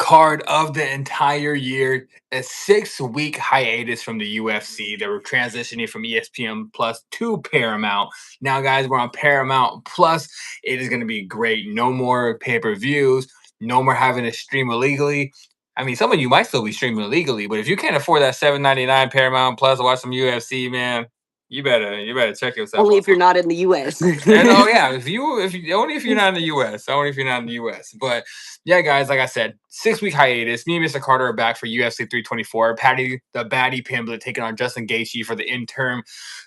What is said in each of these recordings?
card of the entire year. A 6-week hiatus from the UFC. They were transitioning from ESPN Plus to Paramount. Now, guys, we're on Paramount Plus. It is going to be great. No more pay-per-views. No more having to stream illegally. I mean, some of you might still be streaming illegally, but if you can't afford that $7.99 Paramount Plus to watch some UFC, man, you better check yourself Only out. if you're not in the U.S. And yeah, if you only if you're not in the U.S. Only if you're not in the U.S. But yeah, guys, like I said, 6-week hiatus. Me and Mr. Carter are back for UFC 324. Patty the Baddie Pimblett taking on Justin Gaethje for the interim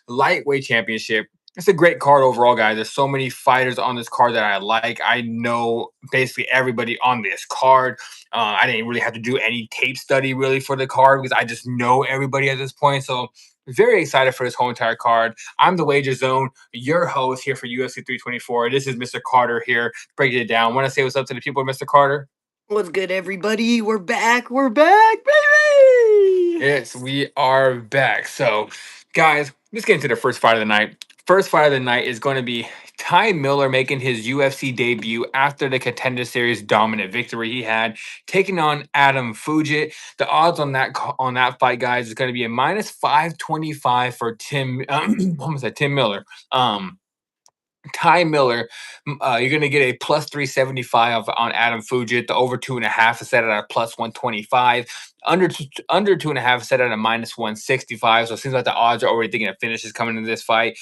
lightweight championship. It's a great card overall, guys. There's so many fighters on this card that I like. I know basically everybody on this card. I didn't really have to do any tape study really for the card because I just know everybody at this point. So very excited for this whole entire card. I'm the Wager Zone, your host here for UFC 324. This is Mr. Carter here, breaking it down. Want to say what's up to the people, Mr. Carter? What's good, everybody? We're back, baby! Yes, we are back. So, guys, let's get into the first fight of the night. First fight of the night is going to be Ty Miller making his UFC debut after the Contender Series dominant victory he had, taking on Adam Fugit. The odds on that fight, guys, is going to be a minus 525 for Tim. Almost said Tim Miller. Ty Miller, you're going to get a plus 375 on Adam Fugit. The over 2.5 is set at a plus 125. Under 2.5 is set at a minus 165. So it seems like the odds are already thinking a finish is coming in this fight.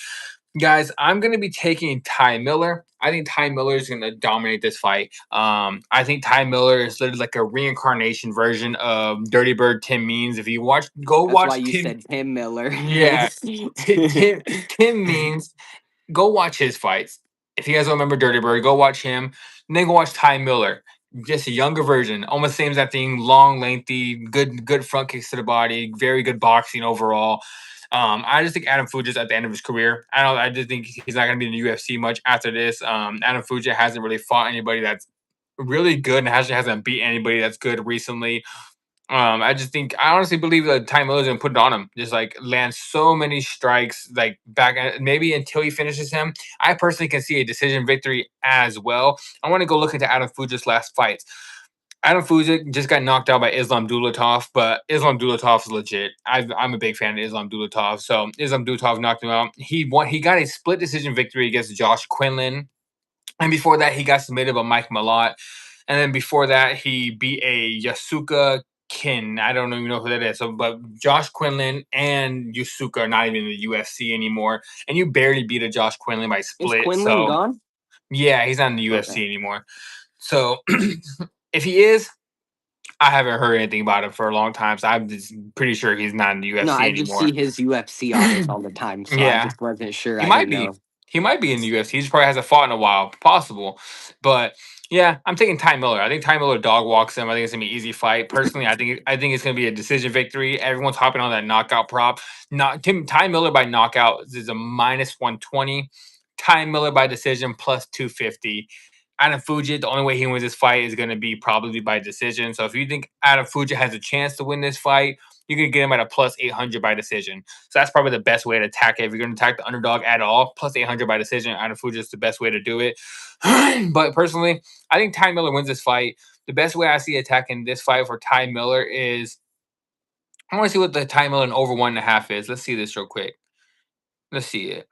Guys, I'm going to be taking Ty Miller. I think Ty Miller is going to dominate this fight. I think Ty Miller is literally like a reincarnation version of Dirty Bird Tim Means. If you watch, That's why you said Tim Miller. Yeah, Tim Means. Go watch his fights. If you guys don't remember Dirty Bird, go watch him. And then go watch Ty Miller. Just a younger version. Almost same as that thing. Long, lengthy, good front kicks to the body. Very good boxing overall. I just think Adam Fugit's at the end of his career. I just think he's not going to be in the UFC much after this. Adam Fugit hasn't really fought anybody that's really good and hasn't beat anybody that's good recently. I just think I honestly believe that Ty Miller's gonna put it on him. Just like land so many strikes, like maybe until he finishes him. I personally can see a decision victory as well. I want to go look into Adam Fugit's last fights. Adam Fugit just got knocked out by Islam Dulatov, but Islam Dulatov is legit. I'm a big fan of Islam Dulatov. So Islam Dulatov knocked him out. He won. He got a split decision victory against Josh Quinlan, and before that, he got submitted by Mike Malott. And then before that, he beat a Yasuka Kin. I don't even know who that is. So, but Josh Quinlan and Yasuka are not even in the UFC anymore. And you barely beat a Josh Quinlan by split. Is Quinlan gone? Yeah, he's not in the UFC anymore. So if he is, I haven't heard anything about him for a long time. So I'm just pretty sure he's not in the UFC No, I anymore. just see his UFC audits all the time, so I just wasn't sure. He might be. He might be in the UFC. He just probably hasn't fought in a while. Possible. But yeah, I'm taking Ty Miller. I think Ty Miller dog walks him. I think it's gonna be an easy fight. Personally, I think it's gonna be a decision victory. Everyone's hopping on that knockout prop. Ty Miller by knockout is a minus 120. Ty Miller by decision plus 250. Adam Fugit, the only way he wins this fight is going to be probably by decision. So if you think Adam Fugit has a chance to win this fight, you can get him at a plus 800 by decision. So that's probably the best way to attack it. If you're going to attack the underdog at all, plus 800 by decision, Adam Fugit is the best way to do it. But personally, I think Ty Miller wins this fight. The best way I see attacking this fight for Ty Miller is I want to see what the Ty Miller and over 1.5 is. Let's see this real quick. Let's see it.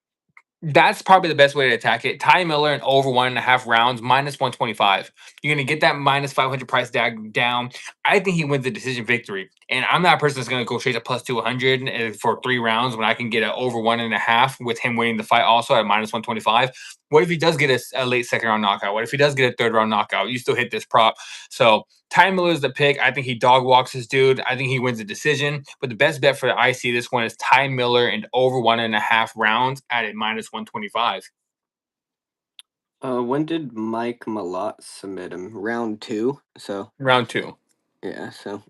That's probably the best way to attack it. Ty Miller in over 1.5 rounds, minus 125. You're going to get that minus 500 price tag down. I think he wins the decision victory. And I'm not a person that's going to go straight to plus 200 for 3 rounds when I can get an over 1.5 with him winning the fight also at minus 125. What if he does get a late second round knockout? What if he does get a third round knockout? You still hit this prop. So Ty Miller is the pick. I think he dog walks this dude. I think he wins the decision. But the best bet for the IC this one is Ty Miller and over 1.5 rounds at a minus 125. When did Mike Malott submit him? Round 2. So round 2. Yeah. So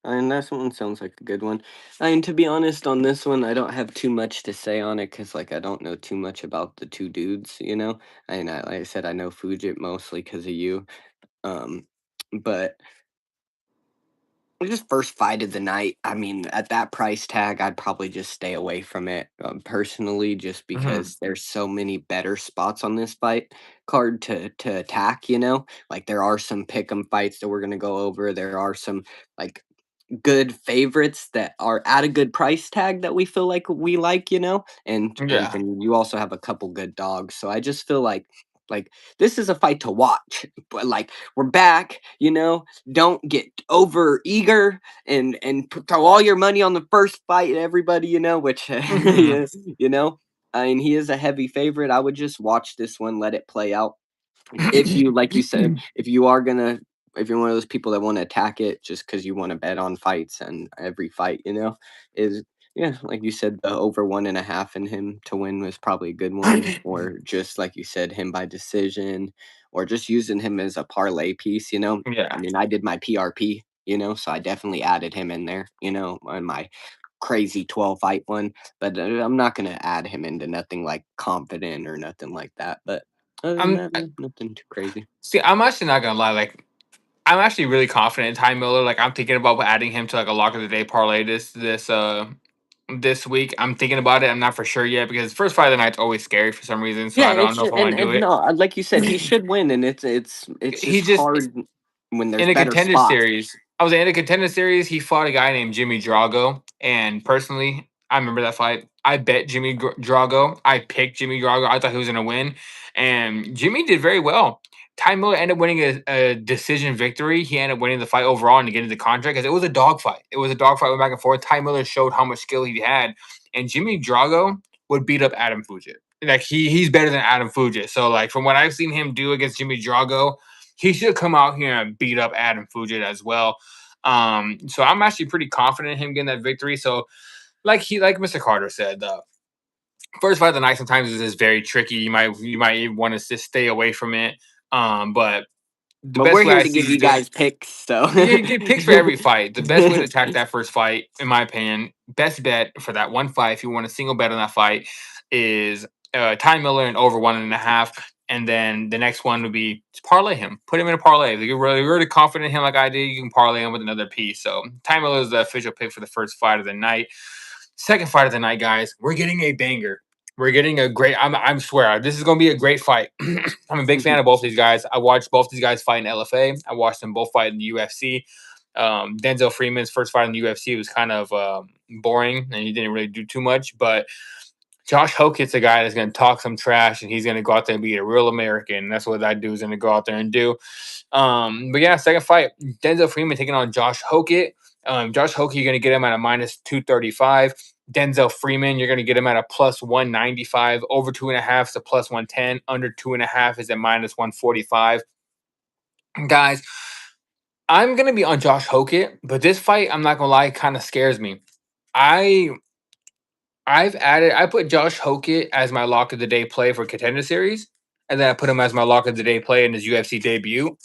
I mean, that one sounds like a good one. I mean, to be honest, on this one, I don't have too much to say on it because, like, I don't know too much about the two dudes, you know? And like I said, I know Fugit mostly because of you. But Just first fight of the night. I mean, at that price tag, I'd probably just stay away from it, personally, just Mhm. because there's so many better spots on this fight card to attack. You know, like there are some pick'em fights that we're gonna go over. There are some like good favorites that are at a good price tag that we feel like we like, you know? And Yeah. then you also have a couple good dogs. So I just feel like this is a fight to watch. But like we're back, you know? Don't get over eager and throw all your money on the first fight everybody, you know, which Mhm. yeah, you know. I mean, he is a heavy favorite. I would just watch this one, let it play out. If you like you said, if you are gonna if you're one of those people that wanna attack it just because you wanna bet on fights and every fight, you know, is yeah, like you said, the over 1.5 and him to win was probably a good one, or just like you said, him by decision, or just using him as a parlay piece, you know? I Yeah. mean, I did my PRP, you know, so I definitely added him in there, you know, on my crazy 12 fight one, but, I'm not gonna add him into nothing like confident or nothing like that, but other than I'm that, nothing too crazy. See, I'm actually not gonna lie, like, I'm actually really confident in Ty Miller, like, I'm thinking about adding him to, like, a lock of the day parlay this week. I'm thinking about it, I'm not for sure yet because first fight of the night's always scary for some reason, so Yeah, I don't it's know if just I wanna do and it. no, like you said, he should win, and it's He just just hard when there's in a better contender spots. series. I was in a contender series. He fought a guy named Jimmy Drago, and personally, I remember that fight. I bet Drago. I picked Jimmy Drago. I thought he was going to win, and Jimmy did very well. Ty Miller ended up winning a decision victory. He ended up winning the fight overall and getting the contract because it was a dogfight. It was a dogfight, went back and forth. Ty Miller showed how much skill he had, and Jimmy Drago would beat up Adam Fujit. Like he's better than Adam Fujit. So like from what I've seen him do against Jimmy Drago, he should come out here and beat up Adam Fujit as well. So I'm actually pretty confident in him getting that victory. So like Mr. Carter said, the first fight of the night sometimes is very tricky. You might want to just stay away from it. But the But we're best way here I to see give to you do it, guys picks, so yeah, you get picks for every fight. The best way to attack that first fight, in my opinion, best bet for that one fight, if you want a single bet on that fight, is Ty Miller and over 1.5. And then the next one would be just parlay him. Put him in a parlay. If you're really confident in him like I did, you can parlay him with another piece. So Ty Miller is the official pick for the first fight of the night. Second fight of the night, guys. We're getting a banger. We're getting a great. I'm swear this is going to be a great fight. I'm a big fan of both these guys. I watched both these guys fight in LFA. I watched them both fight in the UFC. Denzel Freeman's first fight in the UFC was kind of boring, and he didn't really do too much. But Josh Hokett's a guy that's going to talk some trash, and he's going to go out there and be a real American. That's what that dude's going to go out there and do. But yeah, second fight, Denzel Freeman taking on Josh Hokett. Josh Hokett, you're going to get him at a minus 235. Denzel Freeman, you're going to get him at a plus 195. Over 2.5 is a plus 110. Under 2.5 is a minus 145. Guys, I'm going to be on Josh Hokett, but this fight, I'm not going to lie, kind of scares me. I I put Josh Hokett as my lock of the day play for contender series, and then I put him as my lock of the day play in his UFC debut.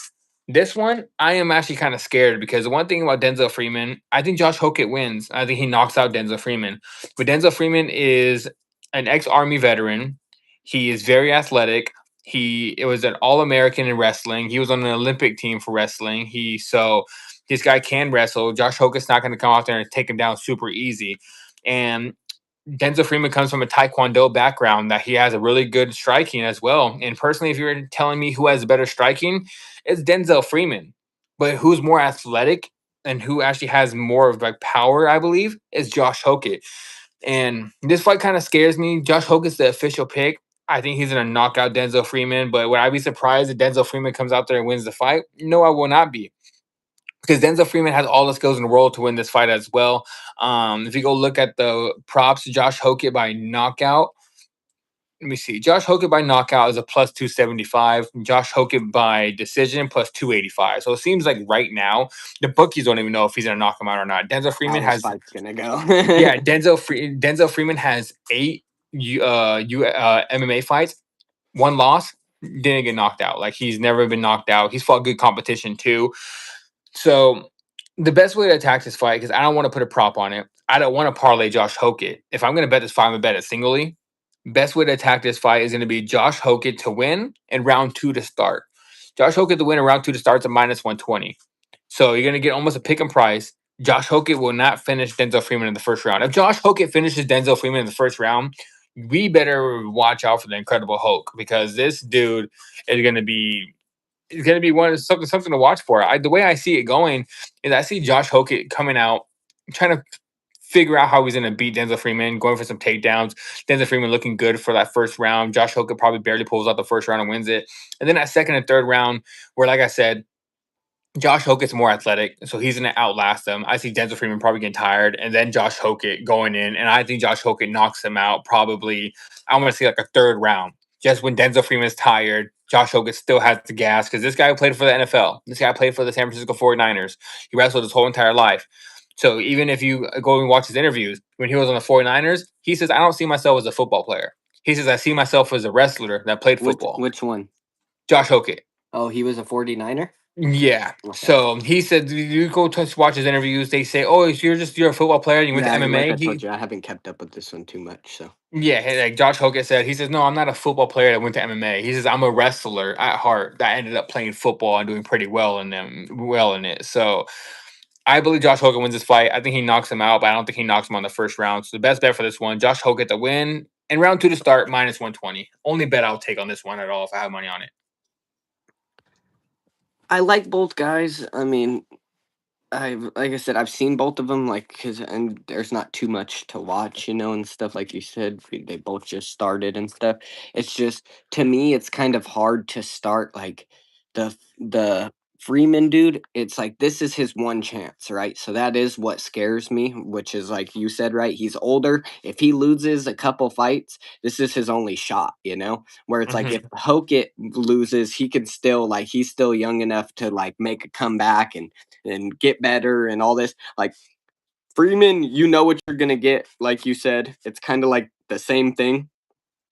This one, I am actually kind of scared because the one thing about Denzel Freeman, I think Josh Hokett wins. I think he knocks out Denzel Freeman. But Denzel Freeman is an ex-Army veteran. He is very athletic. It was an All-American in wrestling. He was on an Olympic team for wrestling. This guy can wrestle. Josh Hokett's not going to come out there and take him down super easy. And Denzel Freeman comes from a Taekwondo background that he has a really good striking as well. And personally, if you're telling me who has better striking, it's Denzel Freeman. But who's more athletic and who actually has more of like power, I believe, is Josh Hokett. And this fight kind of scares me. Josh Hokett's the official pick. I think he's gonna knock out Denzel Freeman. But would I be surprised if Denzel Freeman comes out there and wins the fight? No, I will not be because Denzel Freeman has all the skills in the world to win this fight as well. If you go look at the props, Josh Hokett by knockout. Let me see. Josh Hokett by knockout is a plus 275. Josh Hokett by decision plus 285. So it seems like right now the bookies don't even know if he's gonna knock him out or not. Denzel How Freeman this has fight's gonna go. yeah. Denzel Freeman has eight MMA fights. One loss, didn't get knocked out. Like he's never been knocked out. He's fought good competition too. So the best way to attack this fight, because I don't want to put a prop on it. I don't want to parlay Josh Hokett. If I'm going to bet this fight, I'm going to bet it singly. Best way to attack this fight is going to be Josh Hokett to win and round two to start. Josh Hokett to win and round two to start is a minus 120. So you're going to get almost a pick and price. Josh Hokett will not finish Denzel Freeman in the first round. If Josh Hokett finishes Denzel Freeman in the first round, we better watch out for the Incredible Hulk, because this dude is going to be something to watch for. The way I see it going is I see Josh Hokett coming out trying to figure out how he's going to beat Denzel Freeman, going for some takedowns. Denzel Freeman looking good for that first round. Josh Hokett probably barely pulls out the first round and wins it. And then that second and third round, where, like I said, Josh Hokett's more athletic, so he's going to outlast them. I see Denzel Freeman probably getting tired, and then Josh Hokett going in, and I think Josh Hokett knocks him out probably, I'm going to say like a third round. Just when Denzel Freeman's tired, Josh Hokett still has the gas, because this guy played for the NFL. This guy played for the San Francisco 49ers. He wrestled his whole entire life. So even if you go and watch his interviews, when he was on the 49ers, he says, I don't see myself as a football player. He says, I see myself as a wrestler that played football. Which one? Josh Hokett. Oh, he was a 49er? Yeah. Okay. So he said, you go to watch his interviews. They say, "Oh, you're a football player. You went to Yeah, like MMA." I told you, I haven't kept up with this one too much, so. Like Josh Hokett said, he says, "No, I'm not a football player that went to MMA." He says, "I'm a wrestler at heart that ended up playing football and doing pretty well in it." So I believe Josh Hokett wins this fight. I think he knocks him out, but I don't think he knocks him on the first round. So the best bet for this one, Josh Hokett to win, and round 2 to start -120. Only bet I'll take on this one at all if I have money on it. I like both guys. I mean, like I said, I've seen both of them, and there's not too much to watch, and stuff like you said. They both just started and stuff. It's just to me, it's kind of hard to start like the Freeman dude. It's like this is his one chance, right? So that is what scares me, which is like you said, right? He's older. If he loses a couple fights, this is his only shot. Where it's like if Mhm. Hokett loses, he can still he's still young enough to make a comeback and get better and all this. Like Freeman, you know what you're gonna get. Like you said, it's kind of like the same thing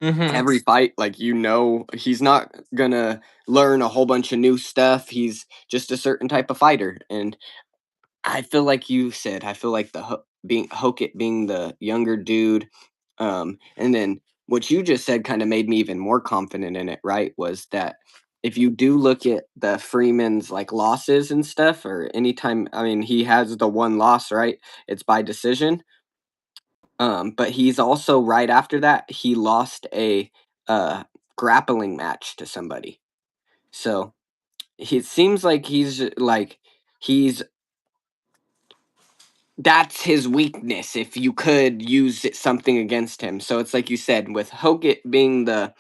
Mhm. every fight. Like he's not gonna learn a whole bunch of new stuff. He's just a certain type of fighter, and I feel like you said, I feel like being Hokett being the younger dude, and then what you just said kind of made me even more confident in it. Right? Was that if you do look at the Freeman's losses and stuff, or anytime, I mean, he has the one loss, right? It's by decision. But he's also right after that he lost a uh grappling match to somebody. So it seems like he's that's his weakness if you could use something against him. So it's like you said, with Hokett being the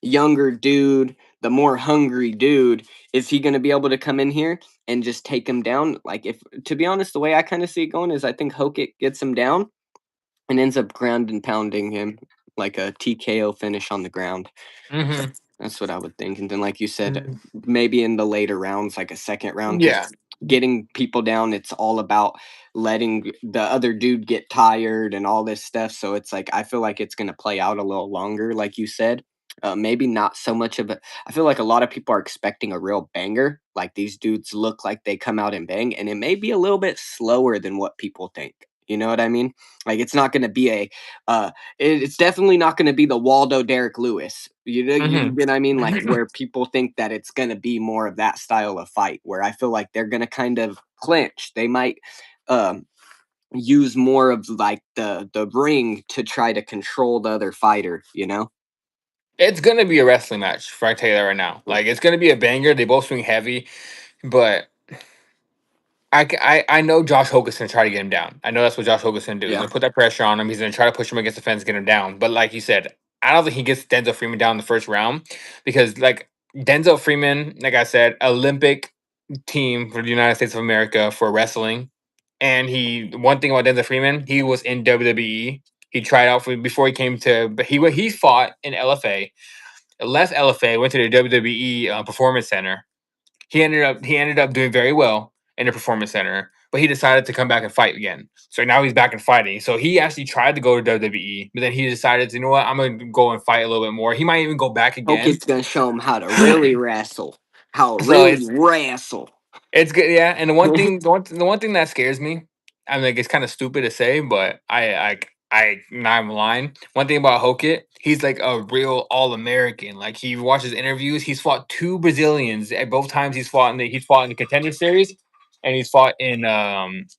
younger dude, the more hungry dude, is he going to be able to come in here and just take him down? Like, if to be honest, the way I kind of see it going is I think Hokett gets him down and ends up ground and pounding him like a TKO finish on the ground. Mhm. That's what I would think. And then, like you said, maybe in the later rounds, like a second round, because Yeah. getting people down, it's all about letting the other dude get tired and all this stuff. So it's like, I feel like it's going to play out a little longer, like you said. Maybe not so much of a. I feel like a lot of people are expecting a real banger. Like these dudes look like they come out and bang, and it may be a little bit slower than what people think. You know what I mean? Like it's not going to be it's definitely not going to be the Waldo Derek Lewis. You Mhm. get what I mean? Like where people think that it's going to be more of that style of fight, where I feel like they're going to kind of clinch. They might um, use more of like the ring to try to control the other fighter. It's gonna be a wrestling match. For I tell you that right now, Yeah. like it's gonna be a banger. They both swing heavy, but I know Josh Hogan's gonna try to get him down. I know that's what Josh Hogan's gonna do. He's Yeah. gonna put that pressure on him. He's gonna try to push him against the fence, get him down. But like you said, I don't think he gets Denzel Freeman down in the first round, because like Denzel Freeman, like I said, Olympic team for the United States of America for wrestling. And one thing about Denzel Freeman, he was in WWE. He tried out for before he came to, but he fought in LFA, left LFA, went to the WWE Performance Center. He ended up doing very well in the Performance Center, but he decided to come back and fight again. So now he's back and fighting. So he actually tried to go to WWE, but then he decided, you know what, I'm gonna go and fight a little bit more. He might even go back again. Hokett's gonna show him how to really wrestle, how to So really wrestle. it's good, yeah. And the one thing that scares me, I mean, like, it's kind of stupid to say, but I not even lying. One thing about Hokett, he's like a real All American. Like he watches interviews, he's fought two Brazilians at both times he's fought in the Contender Series. and he's fought in the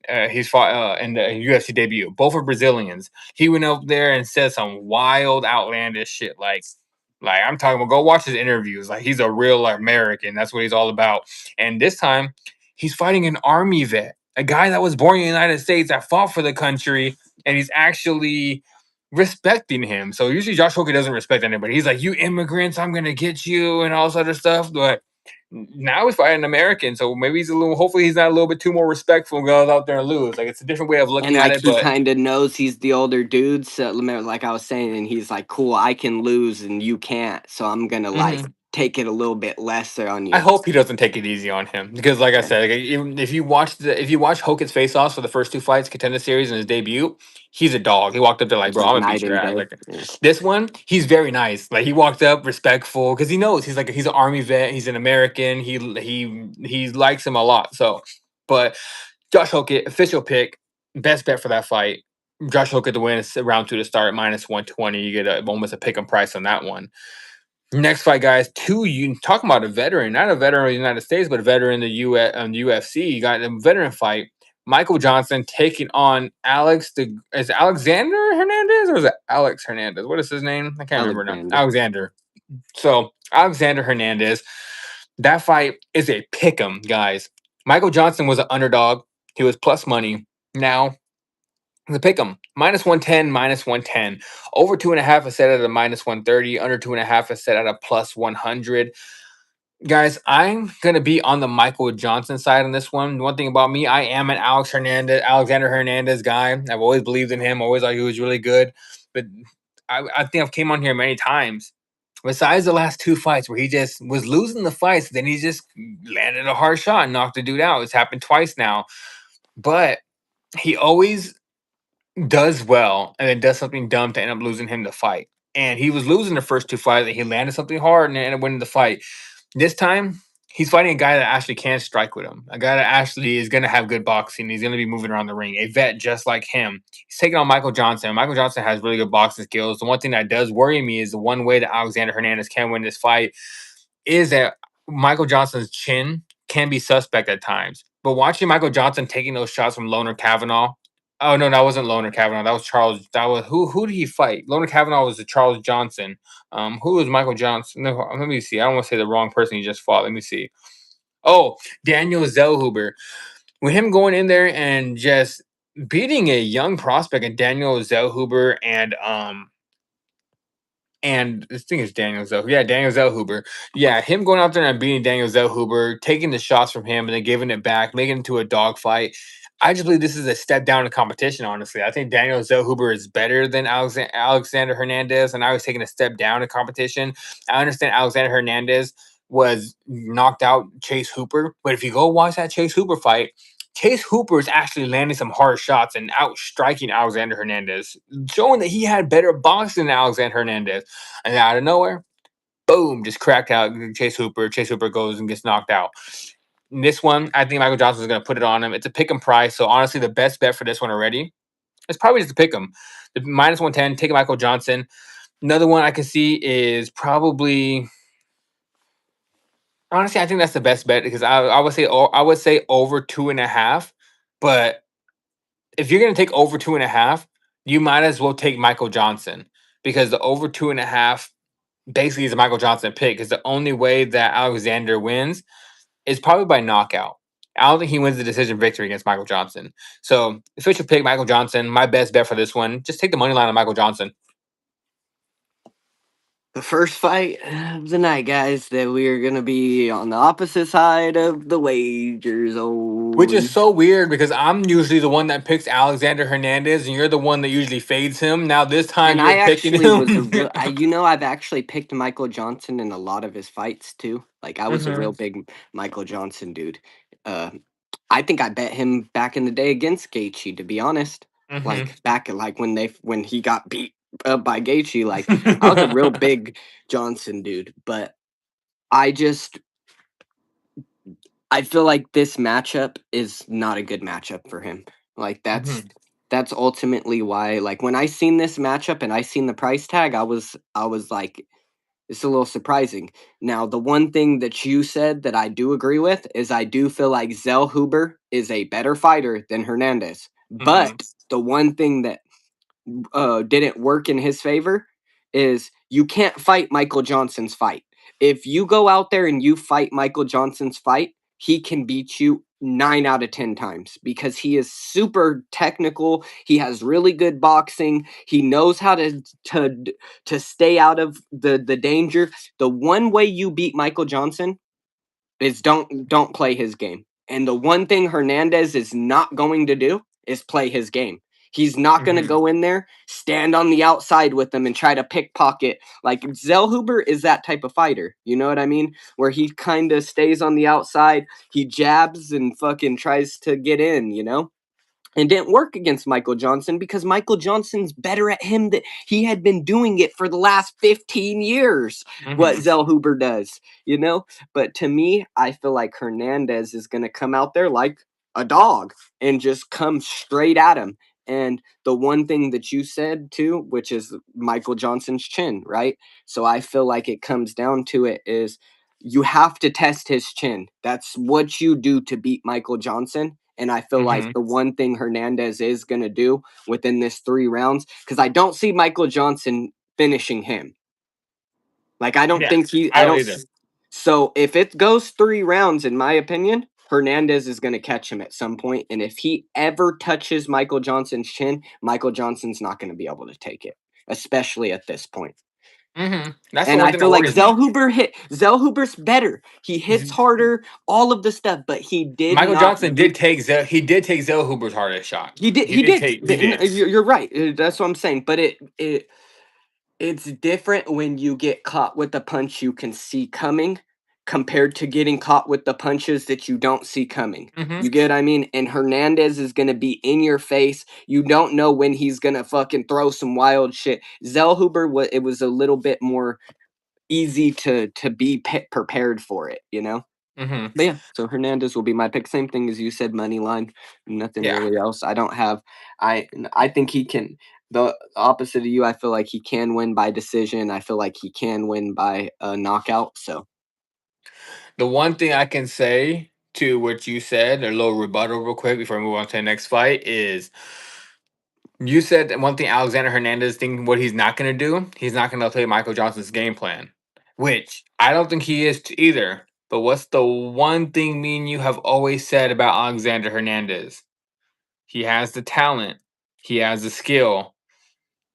UFC debut. Both are Brazilians. He went up there and said some wild, outlandish shit. Like I'm talking about, go watch his interviews. Like he's a real American. That's what he's all about. And this time, he's fighting an army vet, a guy that was born in the United States that fought for the country, and he's actually respecting him. So usually Josh Hoke doesn't respect anybody. He's like, "You immigrants, I'm gonna get you," and all this other stuff. But now he's fighting an American, so maybe he's a little. Hopefully, he's not a little bit too more respectful and goes out there and lose. Like it's a different way of looking And at like it, he but kind of knows he's the older dude, so like I was saying, and he's like, "Cool, I can lose and you can't, so I'm gonna like mhm. take it a little bit lesser on I you." hope he doesn't take it easy on him because, like I Yeah, said, like, if you watch Hogan's face offs for the first two fights, contender series, and his debut, he's a dog. He walked up there like, it's "Bro, just I'm gonna beat night your and ass." day. Like Yeah. this one, he's very nice. Like he walked up respectful because he knows he's an army vet. He's an American. He likes him a lot. So, but Josh Hoke, official pick, best bet for that fight. Josh Hoke to win is round two to start -120. You get almost a pick 'em price on that one. Next fight, guys. You talking about a veteran, not a veteran of the United States, but a veteran in the UFC. You got a veteran fight. Michael Johnson taking on is it Alexander Hernandez or is it Alex Hernandez? What is his name? I can't remember now. Alexander. Alexander. So Alexander Hernandez. That fight is a pick 'em, guys. Michael Johnson was an underdog. He was plus money. Now the pick 'em -110, -110, over 2.5 is set at a -130, under 2.5 is set at a +100. Guys, I'm gonna be on the Michael Johnson side on this one. One thing about me, I am an Alexander Hernandez guy. I've always believed in him. Always thought he was really good. But I think I've came on here many times. Besides the last two fights where he just was losing the fights, then he just landed a hard shot and knocked the dude out. It's happened twice now. But he always does well and then does something dumb to end up losing him the fight. And he was losing the first two fights, and he landed something hard and ended up winning the fight. This time, he's fighting a guy that actually can strike with him, a guy that actually is going to have good boxing. He's going to be moving around the ring, a vet just like him. He's taking on Michael Johnson. Michael Johnson has really good boxing skills. The one thing that does worry me is the one way that Alexander Hernandez can win this fight is that Michael Johnson's chin can be suspect at times. But watching Michael Johnson taking those shots from Loner Kavanaugh. Oh no, that wasn't Loner Kavanaugh. That was Charles. That was who did he fight? Loner Kavanaugh was the Charles Johnson. Who was Michael Johnson? No, let me see. I don't want to say the wrong person he just fought. Let me see. Oh, Daniel Zellhuber. With him going in there and just beating a young prospect and Daniel Zellhuber and this thing is Daniel Zellhuber. Yeah, Daniel Zellhuber. Yeah, him going out there and beating Daniel Zellhuber, taking the shots from him and then giving it back, making it into a dogfight. I just believe this is a step down in competition, honestly. I think Daniel Zellhuber is better than Alexander Hernandez, and I was taking a step down in competition. I understand Alexander Hernandez was knocked out Chase Hooper, but if you go watch that Chase Hooper fight, Chase Hooper is actually landing some hard shots and out striking Alexander Hernandez, showing that he had better boxing than Alexander Hernandez. And out of nowhere, boom, just cracked out Chase Hooper. Chase Hooper goes and gets knocked out. In this one, I think Michael Johnson is going to put it on him. It's a pick 'em price. So honestly, the best bet for this one already is probably just to pick him. The -110, take a Michael Johnson. Another one I can see is probably honestly, I think that's the best bet because I would say over 2.5. But if you're going to take over 2.5, you might as well take Michael Johnson because the over 2.5 basically is a Michael Johnson pick because the only way that Alexander wins is probably by knockout. I don't think he wins the decision victory against Michael Johnson. So, official pick Michael Johnson. My best bet for this one, just take the money line on Michael Johnson. The first fight of the night, guys, that we are gonna be on the opposite side of the wager Which is zone. so weird because I'm usually the one that picks Alexander Hernandez and you're the one that usually fades him. Now this time And I you're picking actually was a him. real, I've actually picked Michael Johnson in a lot of his fights too. Like I was a hmm real big Michael Johnson dude. Uh, I think I bet him back in the day against Gaethje. To be honest, hmm like back like when he got beat up by Gaethje, like I was a real big Johnson dude. But I just I feel like this matchup is not a good matchup for him. Like hmm that's ultimately why like when I seen this matchup and I seen the price tag, I was like It's a little surprising. Now, the one thing that you said that I do agree with is I do feel like Zell Huber is a better fighter than Hernandez. Hmm. But the one thing that didn't work in his favor is you can't fight Michael Johnson's fight. If you go out there and you fight Michael Johnson's fight, he can beat you 9 out of 10 times because he is super technical. He has really good boxing. He knows how to to stay out of the danger. The one way you beat Michael Johnson is don't play his game. And the one thing Hernandez is not going to do is play his game. He's not going to Hmm. go in there, stand on the outside with them and try to pickpocket. Like Zellhuber is that type of fighter. You know what I mean? Where he kind of stays on the outside, he jabs and fucking tries to get in, you know? And didn't work against Michael Johnson because Michael Johnson's better at him that he had been doing it for the last 15 years what Hmm. Zellhuber does, you know? But to me, I feel like Hernandez is going to come out there like a dog and just come straight at him. And the one thing that you said too, which is Michael Johnson's chin, right? So I feel like it comes down to it is you have to test his chin. That's what you do to beat Michael Johnson. And I feel like Hmm. the one thing Hernandez is going to do within this 3 rounds, because I don't see Michael Johnson finishing him. Like, I don't Yeah, think he, I I don't don't. either. So if it goes 3 rounds, in my opinion, Hernandez is going to catch him at some point. And if he ever touches Michael Johnson's chin, Michael Johnson's not going to be able to take it, especially at this point. That's the And one I thing feel that like worries me. Zellhuber's better. He hits harder, all of the stuff, but he did Michael not Johnson do. he did take Zell Huber's hardest shot. He did. He He did did. take he did. You're right. That's what I'm saying. But it's different when you get caught with a punch you can see coming, compared to getting caught with the punches that you don't see coming. Hmm. You get what I mean? And Hernandez is gonna be in your face. You don't know when he's gonna fucking throw some wild shit. Zellhuber, it was a little bit more easy to be prepared for it. You know. Hmm. But yeah, so Hernandez will be my pick. Same thing as you said, money line. Nothing Yeah. really else. I don't have. I think he can. The opposite of you, I feel like he can win by decision. I feel like he can win by a knockout. So The one thing I can say to what you said, a little rebuttal real quick before we move on to the next fight, is you said that one thing Alexander Hernandez think what he's not gonna do, he's not gonna play Michael Johnson's game plan. Which I don't think he is either. But what's the one thing me and you have always said about Alexander Hernandez? He has the talent, he has the skill,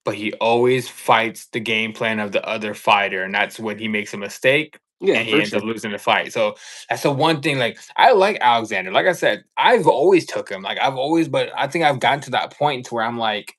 but he always fights the game plan of the other fighter, and that's when he makes a mistake yeah, and he for ends up sure. losing the fight. So that's the one thing. Like I like Alexander. Like I said, I've always took him. Like I've always, but I think I've gotten to that point to where I'm like,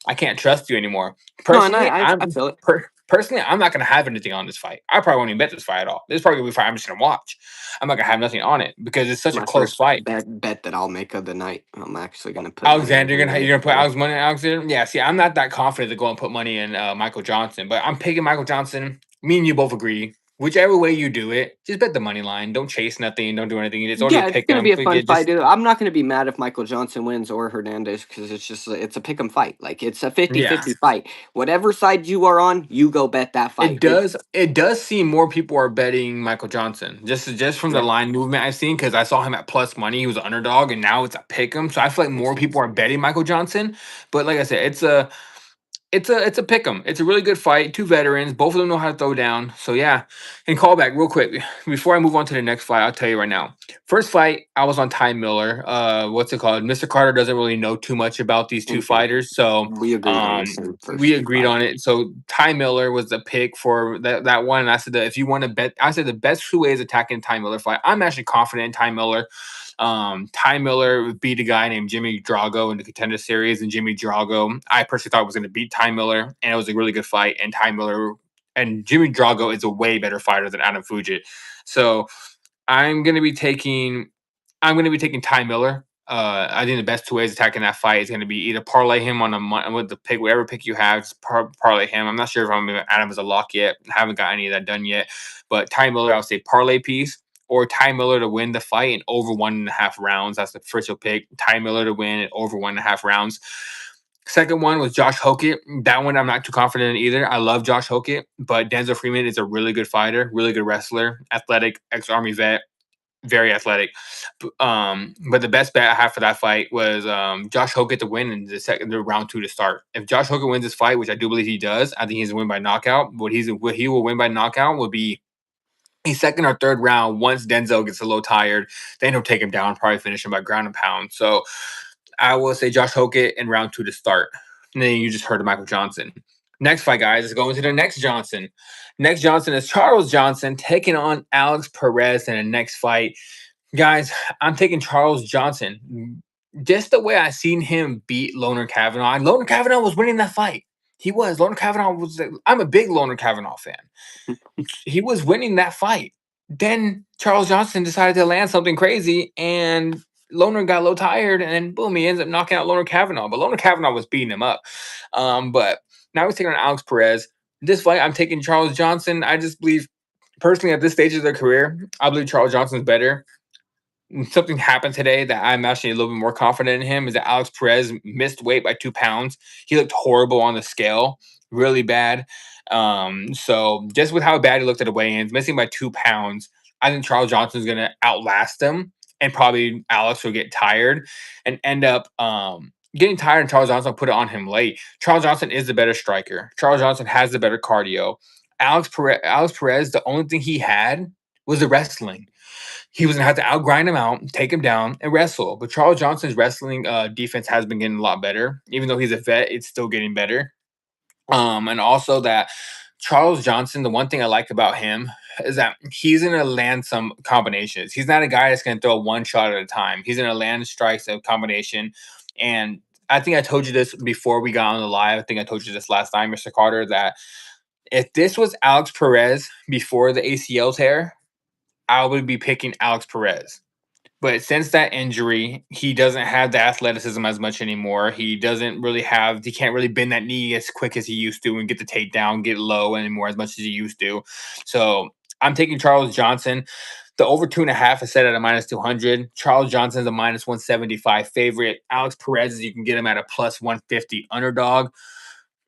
I can't trust you anymore. No, and Personally, I feel it. personally I'm not gonna have anything on this fight. I probably won't even bet this fight at all. This is probably gonna be a fight I'm just gonna watch. I'm not gonna have nothing on it because it's such a My close first fight. bet that I'll make of the night. I'm actually gonna put money on Alexander, Hernandez. you're gonna put Yeah. Alex money on Alexander? Yeah, see, I'm not that confident to go and put money in Michael Johnson, but I'm picking Michael Johnson. Me and you both agree. Whichever way you do it, just bet the money line. Don't chase nothing. Don't do anything. It's only a Yeah, it's pick gonna 'em. be a fun Forget fight, just dude. I'm not gonna be mad if Michael Johnson wins or Hernandez because it's a pick 'em fight. Like it's a fifty yeah. fifty fight. Whatever side you are on, you go bet that fight. It does seem more people are betting Michael Johnson just from the Yeah, line movement I've seen because I saw him at plus money. He was an underdog, and now it's a pick 'em. So I feel like makes more people sense. are betting Michael Johnson. But like I said, it's a pick 'em. It's a really good fight. Two veterans, both of them know how to throw down. So yeah. And call back real quick before I move on to the next fight. I'll tell you right now. First fight, I was on Ty Miller. What's it called? Mr. Carter doesn't really know too much about these two Okay, fighters, so we agreed on the same we first two agreed fights. on it. So Ty Miller was the pick for that one. And I said that if you want to bet, I said the best two ways attacking Ty Miller fight. I'm actually confident in Ty Miller. Ty Miller beat a guy named Jimmy Drago in the Contender Series, and Jimmy Drago, I personally thought was going to beat Ty Miller, and it was a really good fight. And Ty Miller and Jimmy Drago is a way better fighter than Adam Fujic. So I'm going to be taking Ty Miller. I think the best two ways attacking that fight is going to be either parlay him on with the pick, whatever pick you have, just parlay him. I'm not sure if I'm going to add him as a lock yet. I haven't got any of that done yet. But Ty Miller, I would say parlay piece, or Ty Miller to win the fight in over 1.5 rounds. That's the first you'll pick. Ty Miller to win in over 1.5 rounds. Second one was Josh Hokett. That one I'm not too confident in either. I love Josh Hokett, but Denzel Freeman is a really good fighter, really good wrestler, athletic, ex-army vet, very athletic. But the best bet I have for that fight was Josh Hokett to win in the round 2 to start. If Josh Hokett wins this fight, which I do believe he does, I think he's gonna win by knockout. What he will win by knockout will be a second or third round. Once Denzel gets a little tired, then he'll take him down, probably finish him by ground and pound. So I will say Josh Hokett in round 2 to start. And then you just heard of Michael Johnson. Next fight, guys, is going to the next Johnson. Next Johnson is Charles Johnson taking on Alex Perez in the next fight. Guys, I'm taking Charles Johnson. Just the way I seen him beat Loner Kavanaugh. And Loner Kavanaugh was winning that fight. He was. Loner Kavanaugh was. I'm a big Loner Kavanaugh fan. He was winning that fight. Then Charles Johnson decided to land something crazy, and Loner got a little tired, and then boom, he ends up knocking out Loner Kavanaugh. But Loner Kavanaugh was beating him up. But now he's taking on Alex Perez. This fight, I'm taking Charles Johnson. I just believe, personally, at this stage of their career, I believe Charles Johnson's better. Something happened today that I'm actually a little bit more confident in him is that Alex Perez missed weight by 2 pounds. He looked horrible on the scale, really bad. So just with how bad he looked at the weigh-ins, missing by 2 pounds, I think Charles Johnson's gonna outlast him, and probably Alex will get tired and end up getting tired. And Charles Johnson will put it on him late. Charles Johnson is the better striker. Charles Johnson has the better cardio. Alex Perez, the only thing he had was the wrestling. He was gonna have to outgrind him out, take him down, and wrestle. But Charles Johnson's wrestling defense has been getting a lot better. Even though he's a vet, it's still getting better. And also that Charles Johnson, the one thing I like about him is that he's gonna land some combinations. He's not a guy that's gonna throw one shot at a time. He's gonna land strikes a combination. And I think I told you this before we got on the live. I think I told you this last time, Mr. Carter, that if this was Alex Perez before the ACL tear, I would be picking Alex Perez. But since that injury, he doesn't have the athleticism as much anymore. He can't really bend that knee as quick as he used to and get the takedown, get low anymore as much as he used to. So I'm taking Charles Johnson. The over 2.5 is set at a minus 200. Charles Johnson's a minus 175 favorite. Alex Perez, you can get him at a plus 150 underdog.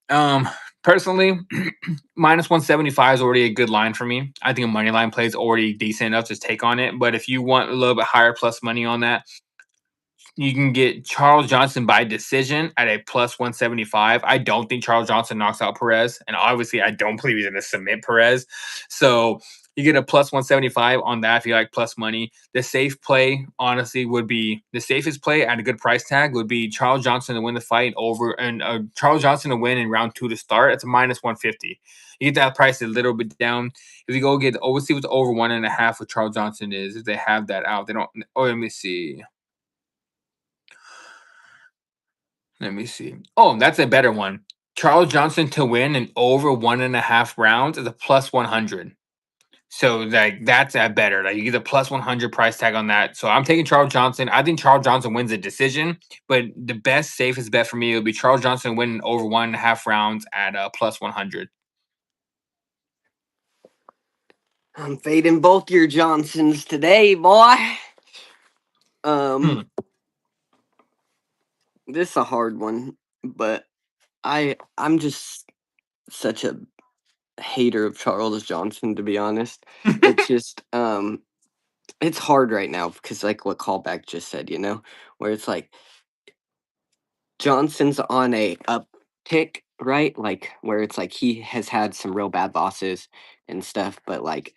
Um, Personally, minus 175 is already a good line for me. I think a money line play is already decent enough to take on it. But if you want a little bit higher plus money on that, you can get Charles Johnson by decision at a plus 175. I don't think Charles Johnson knocks out Perez. And obviously, I don't believe he's going to submit Perez. So you get a plus 175 on that if you like plus money. The safe play, honestly, would be the safest play at a good price tag would be Charles Johnson to win the fight over and Charles Johnson to win in round 2 to start. It's a minus 150. You get that price a little bit down. If you go get, we'll see what the over 1.5 with Charles Johnson is. If they have that out, they don't. Oh, let me see. Let me see. Oh, that's a better one. Charles Johnson to win in over 1.5 rounds is a plus 100. So like that's a better. Like you get a plus 100 price tag on that. So I'm taking Charles Johnson. I think Charles Johnson wins a decision, but the best safest bet for me would be Charles Johnson winning over 1.5 rounds at a plus 100. I'm fading both your Johnsons today, boy. Hmm. This is a hard one, but I'm just such a hater of Charles Johnson, to be honest. It's just it's hard right now because like what callback just said, where it's like Johnson's on a uptick, right? Like where it's like he has had some real bad losses and stuff, but like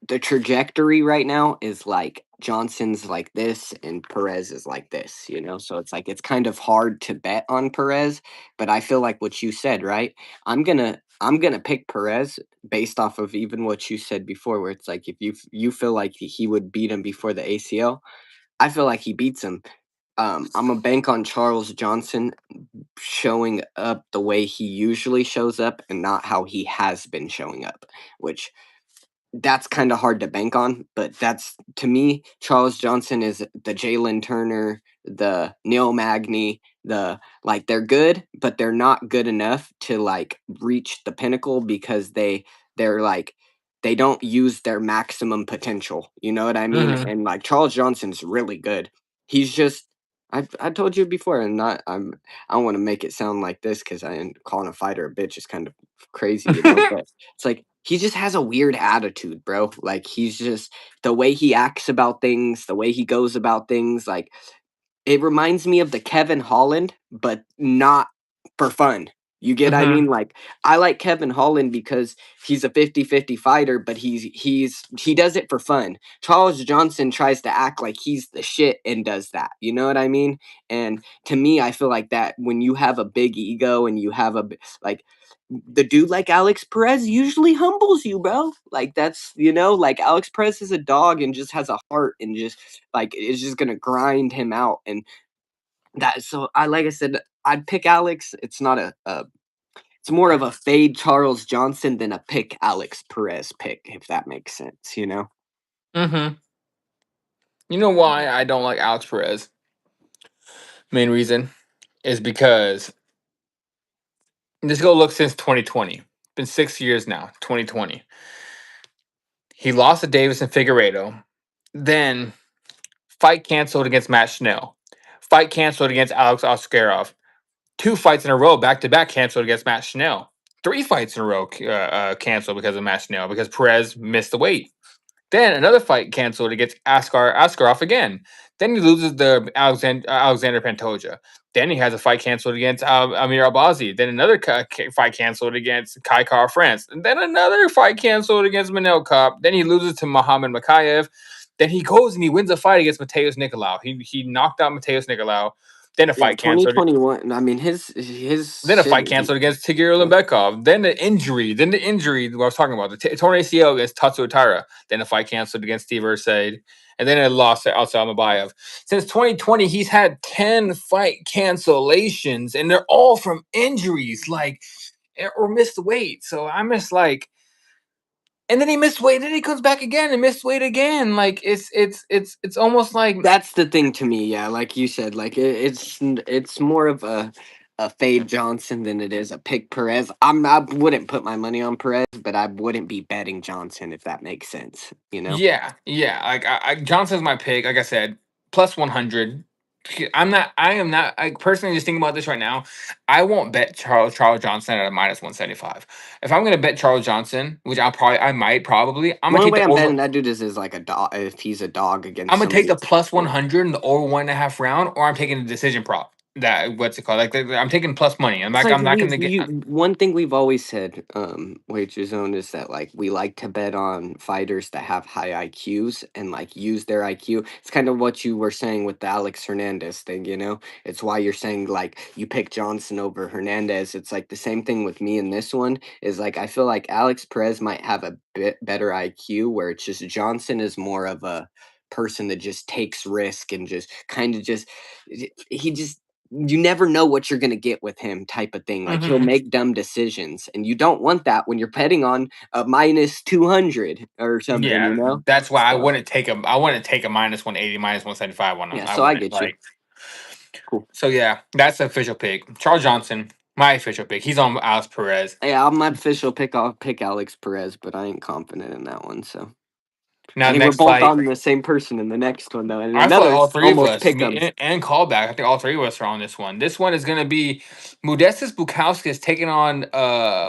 the trajectory right now is like Johnson's like this and Perez is like this. So it's like it's kind of hard to bet on Perez, but I feel like what you said, right? I'm gonna pick Perez based off of even what you said before, where it's like if you feel like he would beat him before the ACL, I feel like he beats him. I'm a bank on Charles Johnson showing up the way he usually shows up and not how he has been showing up, which that's kind of hard to bank on, but that's to me, Charles Johnson is the Jalen Turner, the Neil Magny, the like they're good, but they're not good enough to like reach the pinnacle because they're like they don't use their maximum potential. You know what I mean? Mhm. And like Charles Johnson's really good. He's just I told you before, and I don't want to make it sound like this because I am calling a fighter a bitch is kind of crazy, you know. But it's like he just has a weird attitude, bro. Like he's just the way he acts about things, the way he goes about things. Like it reminds me of the Kevin Holland, but not for fun. You get I Hmm. mean? Like, I like Kevin Holland because he's a 50-50 fighter, but he does it for fun. Charles Johnson tries to act like he's the shit and does that. You know what I mean? And to me, I feel like that when you have a big ego and you have like the dude like Alex Perez usually humbles you, bro. Like that's like Alex Perez is a dog and just has a heart and just like is just gonna grind him out. And that so I like I said, I'd pick Alex. It's not a it's more of a fade Charles Johnson than a pick Alex Perez pick, if that makes sense, you know? Hmm. You know why I don't like Alex Perez? Main reason is because this go look since 2020. Been 6 years now. 2020. He lost to Davis and Figueiredo. Then fight canceled against Matt Schnell. Fight canceled against Alex Oskarov. Two fights in a row, back to back, canceled against Matt Schnell. Three fights in a row canceled because of Matt Schnell because Perez missed the weight. Then another fight canceled against Askarov again. Then he loses the Alexander Pantoja. Then he has a fight canceled against Amir Albazi. Then another fight canceled against Kai Kara France. And then another fight canceled against Manel Kopp. Then he loses to Muhammad Makayev. Then he goes and he wins a fight against Mateus Nicolau. He knocked out Mateus Nicolau. Then a Yeah, fight canceled. 2021. I mean, his Then a shit. fight canceled against Tigir Lembekov. Then the injury. Then the injury what I was talking about. The torn ACL against Tatsu Atara. Then a fight canceled against Steve Erceg. And then a loss to Alsal Mabayev. Since 2020, he's had 10 fight cancellations, and they're all from injuries, like or missed weight. So I'm just like, and then he missed weight, then he comes back again and missed weight again. Like it's almost like That's the thing to me, yeah. Like you said, like it's more of a fade Johnson than it is a pick Perez. I wouldn't put my money on Perez, but I wouldn't be betting Johnson if that makes sense. You know? yeah, yeah. Like Johnson's my pick. Like I said, plus 100. I'm not. I am not. I personally just thinking about this right now. I won't bet Charles Johnson at a minus 175. If I'm gonna bet Charles Johnson, which I might probably, I'm The gonna only take way the I'm over. betting that dude is like a dog if he's a dog I'm against gonna take somebody. the plus Yeah. 100 and the over 1.5 round, or I'm taking the decision prop. That what's it called? Like I'm taking plus money. I'm It's like like I'm not gonna get. one thing we've always said, Wager Zone, is that like we like to bet on fighters that have high IQs and like use their IQ. It's kind of what you were saying with the Alex Hernandez thing, you know? It's why you're saying like you pick Johnson over Hernandez. It's like the same thing with me in this one is like I feel like Alex Perez might have a bit better IQ where it's just Johnson is more of a person that just takes risk and just kind of just he just you never know what you're going to get with him type of thing. Like he'll Mhm. make dumb decisions and you don't want that when you're betting on a minus 200 or something, you Yeah, know? that's why I So, wouldn't take a. I wouldn't take a minus 180, minus 175 on him. yeah, I so I wouldn't get you. like. Cool. So yeah, that's the official pick. Charles Johnson, my official pick. He's on Alex Perez. Yeah, on my official pick, I'll pick Alex Perez, but I ain't confident in that one. So I Now the think we're next both fight, on the same person in the next one, though. And I feel like all another's three of almost us, pick me 'em. and callback. I think all three of us are on this one. This one is gonna be Modestas Bukauskas taking on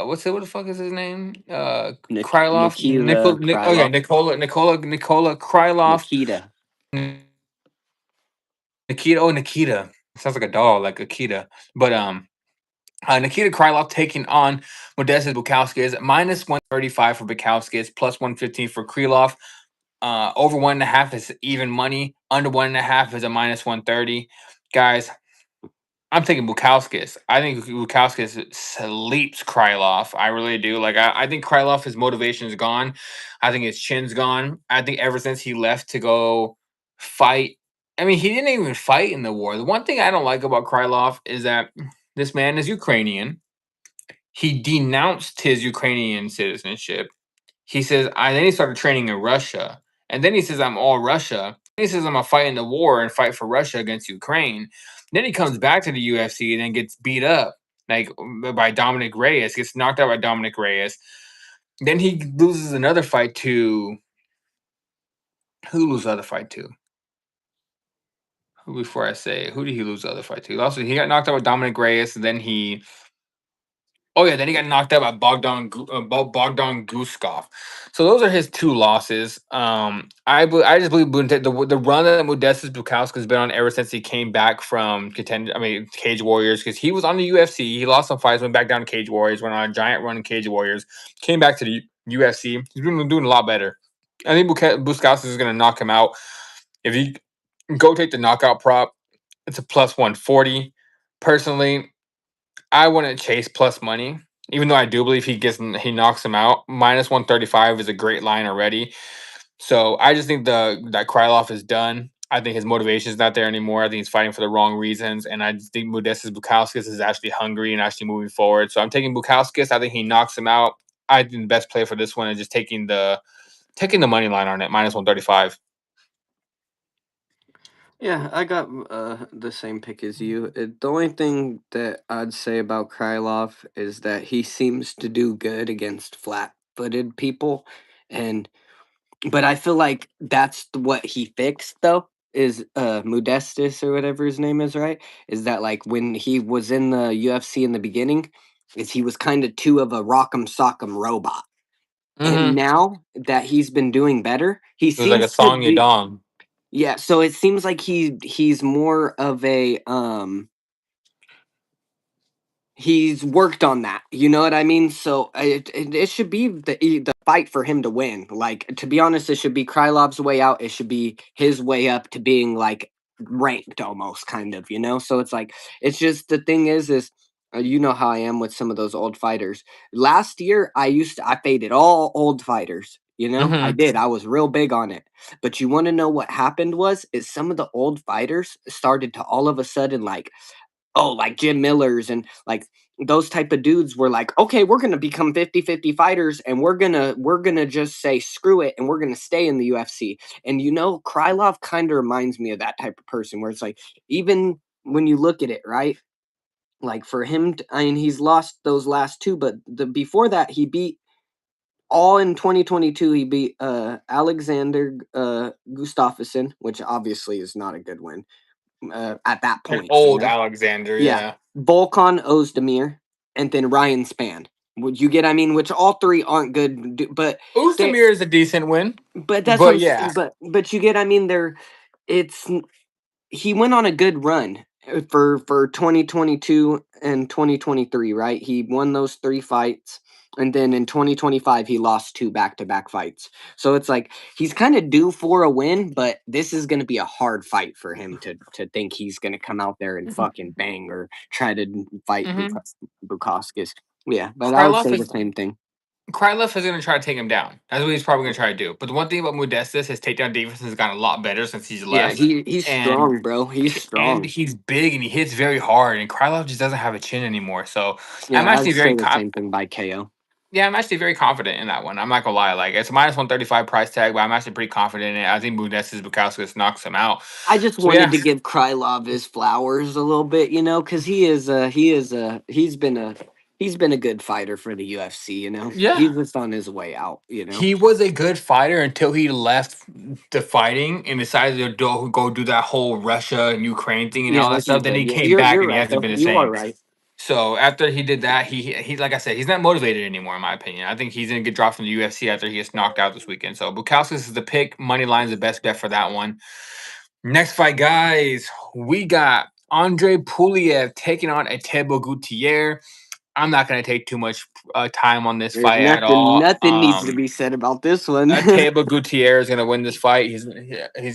what's it? What the fuck is his name? Krylov. Nikita Oh yeah, Krylov. Nikola Krylov. Nikita. Nikita. Oh, Nikita. Sounds like a doll, like Akita. But Nikita Krylov taking on Modestas Bukauskas. Minus 135 for Bukauskas, plus 115 for Krylov. Over 1.5 is even money. Under 1.5 is a minus 130. Guys, I'm taking Bukowskis. I think Bukowskis sleeps Krylov. I really do. Like I think Krylov, his motivation is gone. I think his chin's gone. I think ever since he left to go fight, I mean, he didn't even fight in the war. The one thing I don't like about Krylov is that this man is Ukrainian. He denounced his Ukrainian citizenship. He says, I then he started training in Russia. And then he says, I'm all Russia. He says, I'm going to fight in the war and fight for Russia against Ukraine. Then he comes back to the UFC and then gets beat up like by Dominic Reyes, gets knocked out by Dominic Reyes. Then he loses another fight to who loses the other fight to? before I say it, who did he lose the other fight to? He got knocked out with Dominic Reyes, and then he oh yeah, then he got knocked out by Bogdan Guskov. So those are his two losses. I just believe the run that Modestas Bukauskas has been on ever since he came back from Cage Warriors, because he was on the UFC. He lost some fights, went back down to Cage Warriors, went on a giant run in Cage Warriors, came back to the UFC. He's been doing a lot better. I think Bukauskas is going to knock him out. If you go take the knockout prop, it's a plus 140. Personally, I wouldn't chase plus money, even though I do believe he knocks him out. Minus 135 is a great line already. So I just think that Krylov is done. I think his motivation is not there anymore. I think he's fighting for the wrong reasons, and I just think Modestas Bukauskas is actually hungry and actually moving forward. So I'm taking Bukauskas. I think he knocks him out. I think the best play for this one is just taking the money line on it, minus 135. Yeah, I got the same pick as you. The only thing that I'd say about Krylov is that he seems to do good against flat-footed people, and but I feel like that's what he fixed though. Is Modestas or whatever his name is, right? Is that like when he was in the UFC in the beginning, is he was kind of too of a rock'em sock'em robot. And Mm-hmm. now that he's been doing better, he It was like a seems to song be Yadong. yeah, so it seems like he's more of a he's worked on that. You know what I mean? So it should be the fight for him to win. Like to be honest, it should be Krylov's way out. It should be his way up to being like ranked almost kind of, you know? So it's like it's just the thing is you know how I am with some of those old fighters. Last year I faded all old fighters. You know, I Mm-hmm. did. I was real big on it. But you want to know what happened was is some of the old fighters started to all of a sudden like like Jim Millers and like those type of dudes were like, okay, we're gonna become 50-50 fighters and we're gonna just say screw it and we're gonna stay in the UFC. And you know, Krylov kind of reminds me of that type of person where it's like, even when you look at it, right? Like for him, I mean, he's lost those last two, but the before that, he beat all in 2022. He beat Alexander Gustafsson, which obviously is not a good win at that An point, you old know. Alexander, Yeah, yeah. Volkan Ozdemir, and then Ryan Spann. Would you get? I mean, which all three aren't good, but they. Oostamir is a decent win, But that's what but I'm yeah. saying. But you get? I mean, they're. It's he went on a good run for 2022 and 2023, right? He won those three fights. And then in 2025 he lost two back-to-back fights. So it's like he's kind of due for a win, but this is going to be a hard fight for him to think he's going to come out there and fucking bang or try to fight Mm-hmm. Bukowskis. Yeah, but I would Krylov say the is same thing. Krylov is going to try to take him down. That's what he's probably going to try to do. But the one thing about Modestas, his takedown defense has gotten a lot better since he's Yeah, left, he's and strong, bro. He's strong. he's big and he hits very hard. And Krylov just doesn't have a chin anymore. So I'm Yeah, actually I'd say the same thing by KO. yeah, I'm actually very confident in that one. I'm not gonna lie. Like it's a minus 135 price tag, but I'm actually pretty confident in it. I think Modestas Bukauskas knocks him out. I just So wanted yeah, to give Krylov his flowers a little bit, you know, because he's been a good fighter for the UFC, you know. yeah. He's just on his way out, you know. He was a good fighter until he left the fighting and decided to go do that whole Russia and Ukraine thing and Yeah, all that like you stuff. Then said. he Yeah, came back you're and he right hasn't though. been the You are same. right. So after he did that, he like I said, he's not motivated anymore in my opinion. I think he's gonna get dropped from the UFC after he gets knocked out this weekend. So Bukowskis is the pick. Money line is the best bet for that one. Next fight, guys, we got Andre Puliev taking on Etebo Gutierrez. I'm not gonna take too much time on this There's fight at nothing all. nothing needs to be said about this one. Teba Gutierrez is gonna win this fight. He's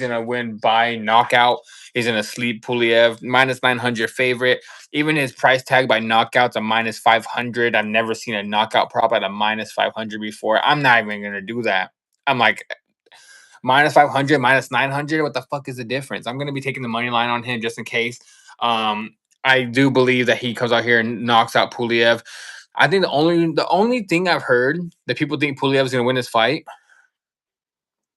gonna win by knockout. He's gonna sleep Puliev minus 900 favorite. Even his price tag by knockout's a minus 500. I've never seen a knockout prop at a minus 500 before. I'm not even gonna do that. I'm like minus 500, minus 900. What the fuck is the difference? I'm gonna be taking the money line on him just in case. I do believe that he comes out here and knocks out Puliev. I think the only thing I've heard that people think Puliev is gonna win this fight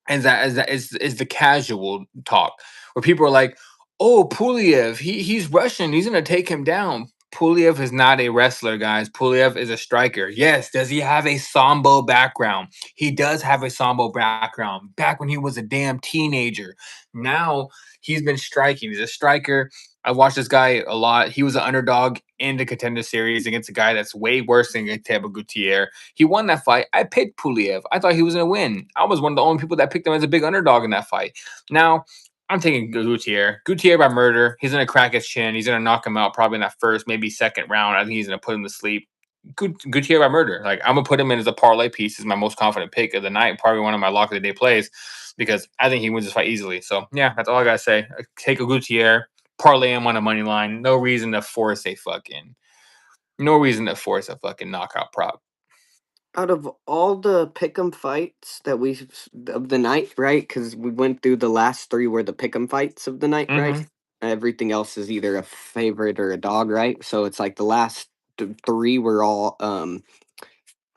is the casual talk where people are like, "Oh, Puliev, he's Russian. He's gonna take him down." Puliev is not a wrestler, guys. Puliev is a striker. Yes, does he have a sambo background? He does have a sambo background back when he was a damn teenager. Now he's been striking. He's a striker. I watched this guy a lot. He was an underdog in the contender series against a guy that's way worse than Gaethje Gutierrez. He won that fight. I picked Puliev. I thought he was going to win. I was one of the only people that picked him as a big underdog in that fight. Now, I'm taking Gutierrez. Gutierrez by murder. He's gonna crack his chin. He's gonna knock him out probably in that first, maybe second round. I think he's gonna put him to sleep. Gutierrez by murder. Like I'm gonna put him in as a parlay piece. Is my most confident pick of the night. Probably one of my lock of the day plays because I think he wins this fight easily. So yeah, that's all I gotta say. Take a Gutierrez. Parlay him on a money line. No reason to force a fucking. No reason to force a fucking knockout prop. Out of all the pick'em fights that we of the night, right? Because we went through the last three were the pick'em fights of the night, right? Mm-hmm. Everything else is either a favorite or a dog, right? So it's like the last three were all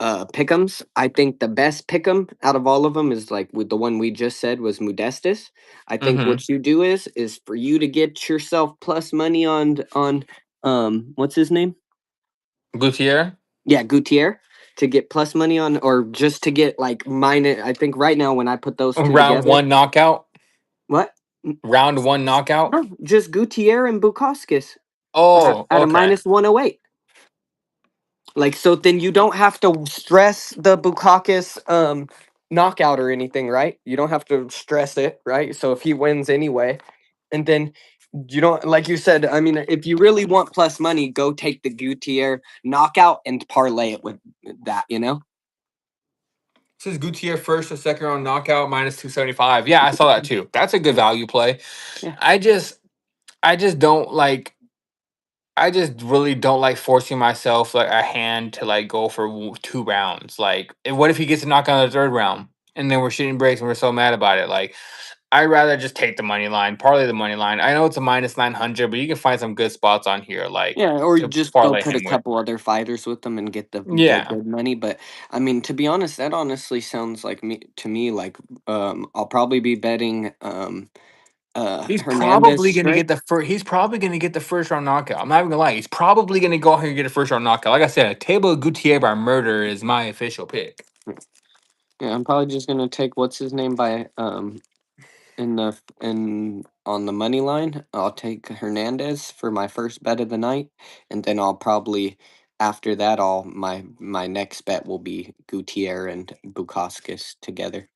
pick'ems. I think the best pick'em out of all of them is like with the one we just said was Modestus. I think Mm-hmm. what you do is for you to get yourself plus money on what's his name? Gutierrez. Yeah, Gutierrez, to get plus money on, or just to get like minus. I think right now when I put those two Round together, one knockout. what? Round one knockout. No, just Gutierrez and Bukowskis Oh, at a okay. minus 108. Like, so then you don't have to stress the Bukakis knockout or anything, right? You don't have to stress it, right? So if he wins anyway, and then you don't, like you said, I mean, if you really want plus money, go take the Gutierrez knockout and parlay it with that, you know? This is Gutierrez first or second round knockout minus 275. Yeah, I saw that too. That's a good value play. Yeah. I just I just don't like I just really don't like forcing myself like a hand to like go for 2 rounds. Like, and what if he gets a knockout in the third round and then we're shooting breaks and we're so mad about it? Like, I'd rather just take the money line, parlay the money line. I know it's a minus 900, but you can find some good spots on here, like Yeah, or you to just go parlay put a him with. couple other fighters with them and get the Yeah, good money. But I mean, to be honest, that honestly sounds like me to me like I'll probably be betting he's Hernandez probably going to straight. get the first. He's probably going to get the first round knockout. I'm not even gonna lie. He's probably going to go out here and get a first round knockout. Like I said, a table of Gutierrez by murder is my official pick. Yeah, I'm probably just gonna take what's his name by in on the money line. I'll take Hernandez for my first bet of the night, and then I'll probably after that all my next bet will be Gutierrez and Bukowskis together.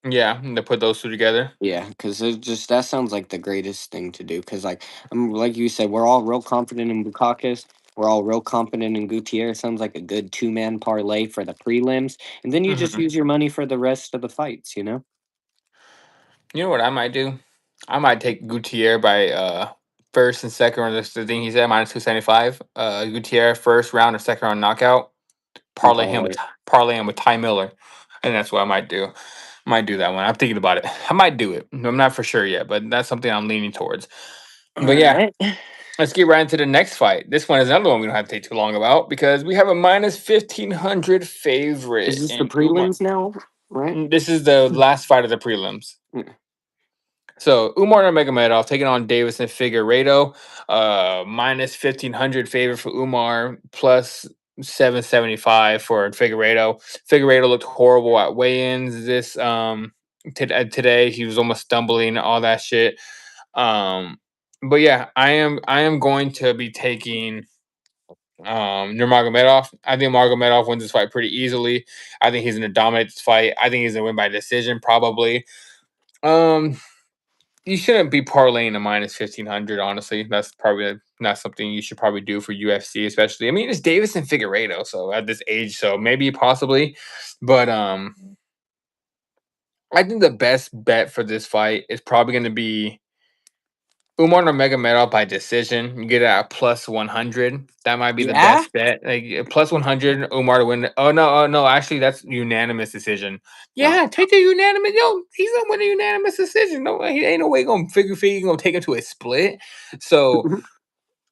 Yeah, to put those two together. Yeah, because it just that sounds like the greatest thing to do. Because I'm like you said, we're all real confident in Bukakis. We're all real confident in Gutierrez. Sounds like a good 2-man parlay for the prelims, and then you just Hmm. use your money for the rest of the fights. You know? You know what I might do? I might take Gutierrez by first and second round. That's the thing he said minus 275. Gutierrez first round or second round knockout. And Parlay him with parlay. Ty Miller, and that's what I might do. Might do that one. I'm thinking about it. I might do it. I'm not for sure yet, but that's something I'm leaning towards. All But yeah, right. let's get right into the next fight. This one is another one we don't have to take too long about because we have a minus 1500 Is favorite this the in Umar. prelims now? Right. This is the last fight of the prelims. Yeah. So Umar Nurmagomedov taking on Davison Figueiredo, minus 1500 favorite for Umar, plus 775 for Figueiredo. Figueiredo looked horrible at weigh-ins today. He was almost stumbling, all that shit. But yeah, I am going to be taking Nurmagomedov. I think Nurmagomedov wins this fight pretty easily. I think he's gonna dominate this fight. I think he's gonna win by decision probably. Um, you shouldn't be parlaying a minus 1500. Honestly, that's probably not something you should probably do for UFC, especially. I mean, it's Davis and Figueiredo, so at this age, so maybe possibly, but I think the best bet for this fight is probably going to be Umar Nurmagomedov by decision. You get it at plus 100. That might be the Yeah. best bet. Like plus 100, Umar to win. Oh no, actually that's unanimous decision. No. Yeah, take the unanimous. Yo, he's gonna win a unanimous decision. No, he ain't no way gonna figure gonna take it to a split. So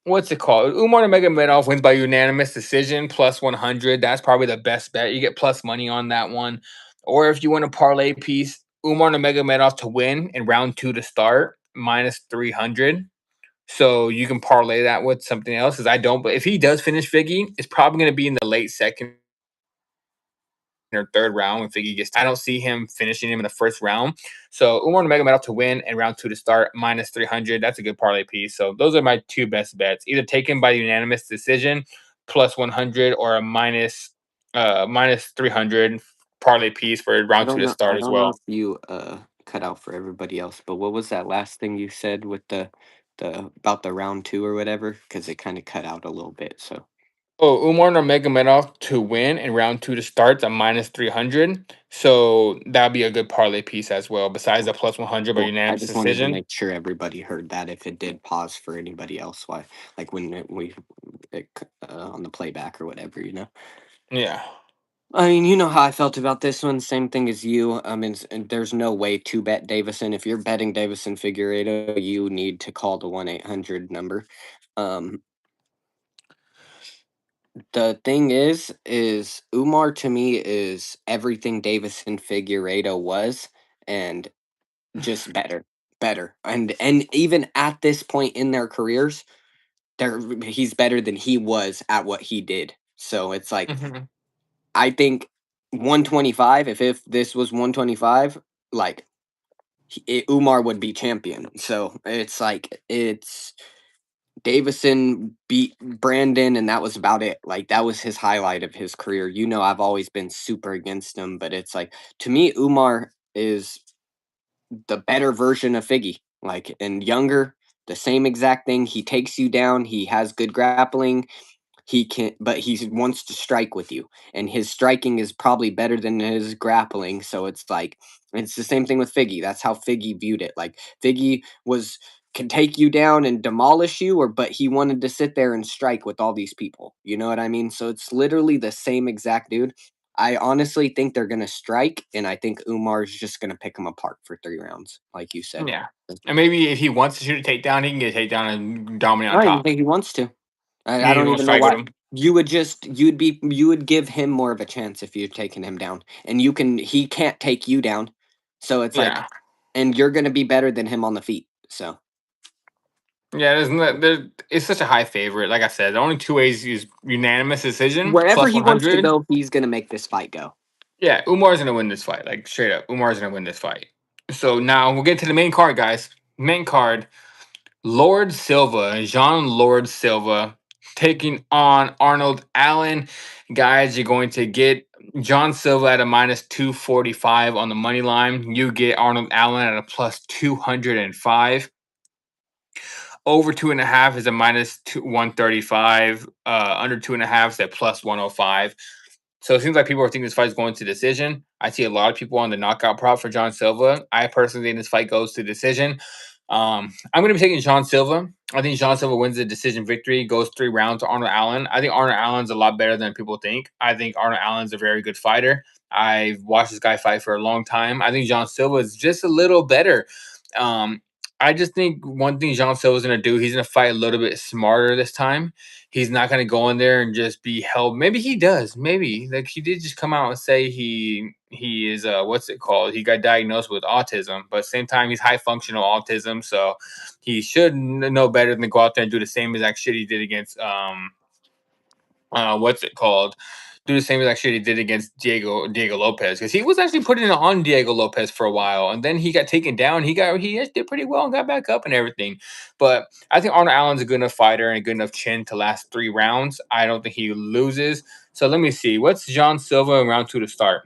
what's it called? Umar Nurmagomedov wins by unanimous decision plus 100. That's probably the best bet. You get plus money on that one. Or if you want a parlay piece, Umar Nurmagomedov to win in round two to start minus 300. So you can parlay that with something else. Because I don't. But if he does finish Figgy, it's probably going to be in the late second or third round when Figgy gets. I don't see him finishing him in the first round. So Umar Nurmagomedov to win and round two to start minus 300. That's a good parlay piece. So those are my two best bets. Either taken by unanimous decision plus 100 or a minus 300 parlay piece for round two to start I as don't know well. if you cut out for everybody else, but what was that last thing you said with the about the round 2 or whatever? Because it kind of cut out a little bit. So Oh, Umar Nurmagomedov to win and round two to start a minus 300. So that'd be a good parlay piece as well, besides the plus 100 by cool. I unanimous just wanted to decision. make sure everybody heard that if it did pause for anybody else, why like when on the playback or whatever, you know. Yeah. I mean, you know how I felt about this one. Same thing as you. I mean, there's no way to bet Davison. If you're betting Davison Figueredo, you need to call the 1-800 number. Um, the thing is Umar to me is everything Davison Figueredo was, and just better. And even at this point in their careers, he's better than he was at what he did. So it's like Mhm. I think 125. If this was 125, like Umar would be champion. So it's like it's Davison beat Brandon, and that was about it. Like that was his highlight of his career. You know, I've always been super against him, but it's like to me, Umar is the better version of Figgy. Like and younger, the same exact thing. He takes you down. He has good grappling. He can, but he wants to strike with you, and his striking is probably better than his grappling. So it's like it's the same thing with Figgy. That's how Figgy viewed it. Like Figgy was can take you down and demolish you, or but he wanted to sit there and strike with all these people. You know what I mean? So it's literally the same exact dude. I honestly think they're gonna strike, and I think Umar's just gonna pick them apart for 3 rounds, like you said. Yeah. And maybe if he wants to shoot a takedown, he can get a takedown and dominate I on don't even top. think he wants to. I He don't will even know strike with why. him. You would give him more of a chance if you'd taken him down. And he can't take you down. So it's like Yeah. and you're gonna be better than him on the feet. So Yeah, it's such a high favorite. Like I said, the only two ways is unanimous decision wherever plus he wants to 100. go, he's gonna make this fight go. Yeah, Umar's gonna win this fight. Like straight up, Umar's gonna win this fight. So now we'll get to the main card, guys. Main card: Lord Silva, Jean Lord Silva, taking on Arnold Allen. Guys, you're going to get John Silva at a minus 245 on the money line. You get Arnold Allen at a plus 205. Over 2.5 is a minus 135. Under 2.5 is at plus 105. So it seems like people are thinking this fight is going to decision. I see a lot of people on the knockout prop for John Silva. I personally think this fight goes to decision. I'm going to be taking John Silva. I think John Silva wins the decision victory, goes 3 rounds to Arnold Allen. I think Arnold Allen's a lot better than people think. I think Arnold Allen's a very good fighter. I've watched this guy fight for a long time. I think John Silva is just a little better. Um, I just think one thing John Silva's going to do, he's going to fight a little bit smarter this time. He's not going to go in there and just be held. Maybe he does. Maybe like he did just come out and say he is what's it called? He got diagnosed with autism, but at the same time he's high functional autism, so he should know better than to go out there and do the same exact shit he did against what's it called? Do the same exact shit he did against Diego Lopez because he was actually putting it on Diego Lopez for a while, and then he got taken down. He did pretty well and got back up and everything. But I think Arnold Allen's a good enough fighter and a good enough chin to last 3 rounds. I don't think he loses. So let me see. What's John Silva in round two to start?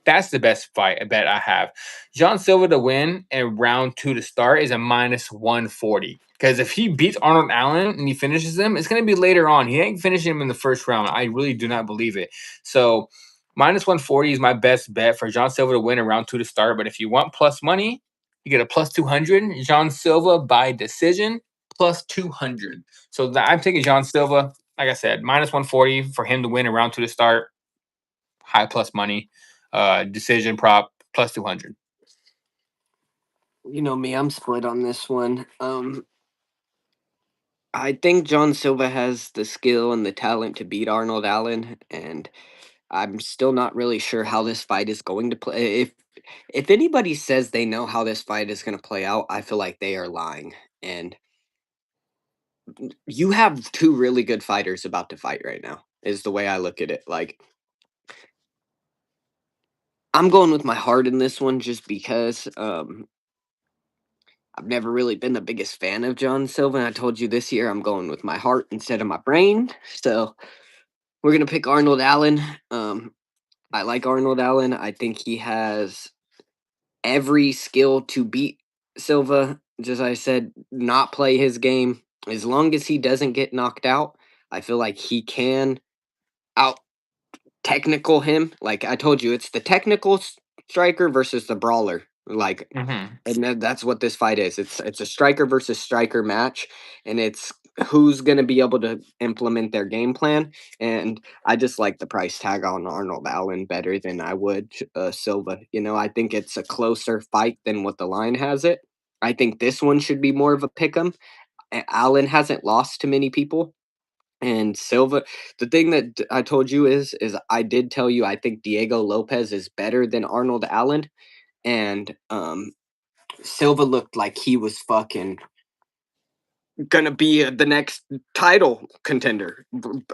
That's the best fight I bet I have. John Silva to win and round two to start is a minus 140. Because if he beats Arnold Allen and he finishes him, it's going to be later on. He ain't finishing him in the first round. I really do not believe it. So minus 140 is my best bet for John Silva to win in round two to start. But if you want plus money, you get a plus 200. John Silva by decision plus 200. So I'm taking John Silva. Like I said, minus 140 for him to win in round two to start. High plus money. Decision prop plus 200. You know me, I'm split on this one. I think John Silva has the skill and the talent to beat Arnold Allen, and I'm still not really sure how this fight is going to play. If anybody says they know how this fight is going to play out, I feel like they are lying. And you have two really good fighters about to fight right now. Is the way I look at it. Like I'm going with my heart in this one just because I've never really been the biggest fan of John Silva. And I told you this year I'm going with my heart instead of my brain. So we're gonna pick Arnold Allen. Um, I like Arnold Allen. I think he has every skill to beat Silva. Just like I said, not play his game as long as he doesn't get knocked out. I feel like he can out technical him. Like I told you, it's the technical striker versus the brawler. Like, Hmm. and that's what this fight is. It's a striker versus striker match, and it's who's going to be able to implement their game plan. And I just like the price tag on Arnold Allen better than I would Silva. You know, I think it's a closer fight than what the line has it. I think this one should be more of a pick 'em. Allen hasn't lost to many people, and Silva, the thing that I told you is I did tell you I think Diego Lopez is better than Arnold Allen, and Silva looked like he was fucking gonna be the next title contender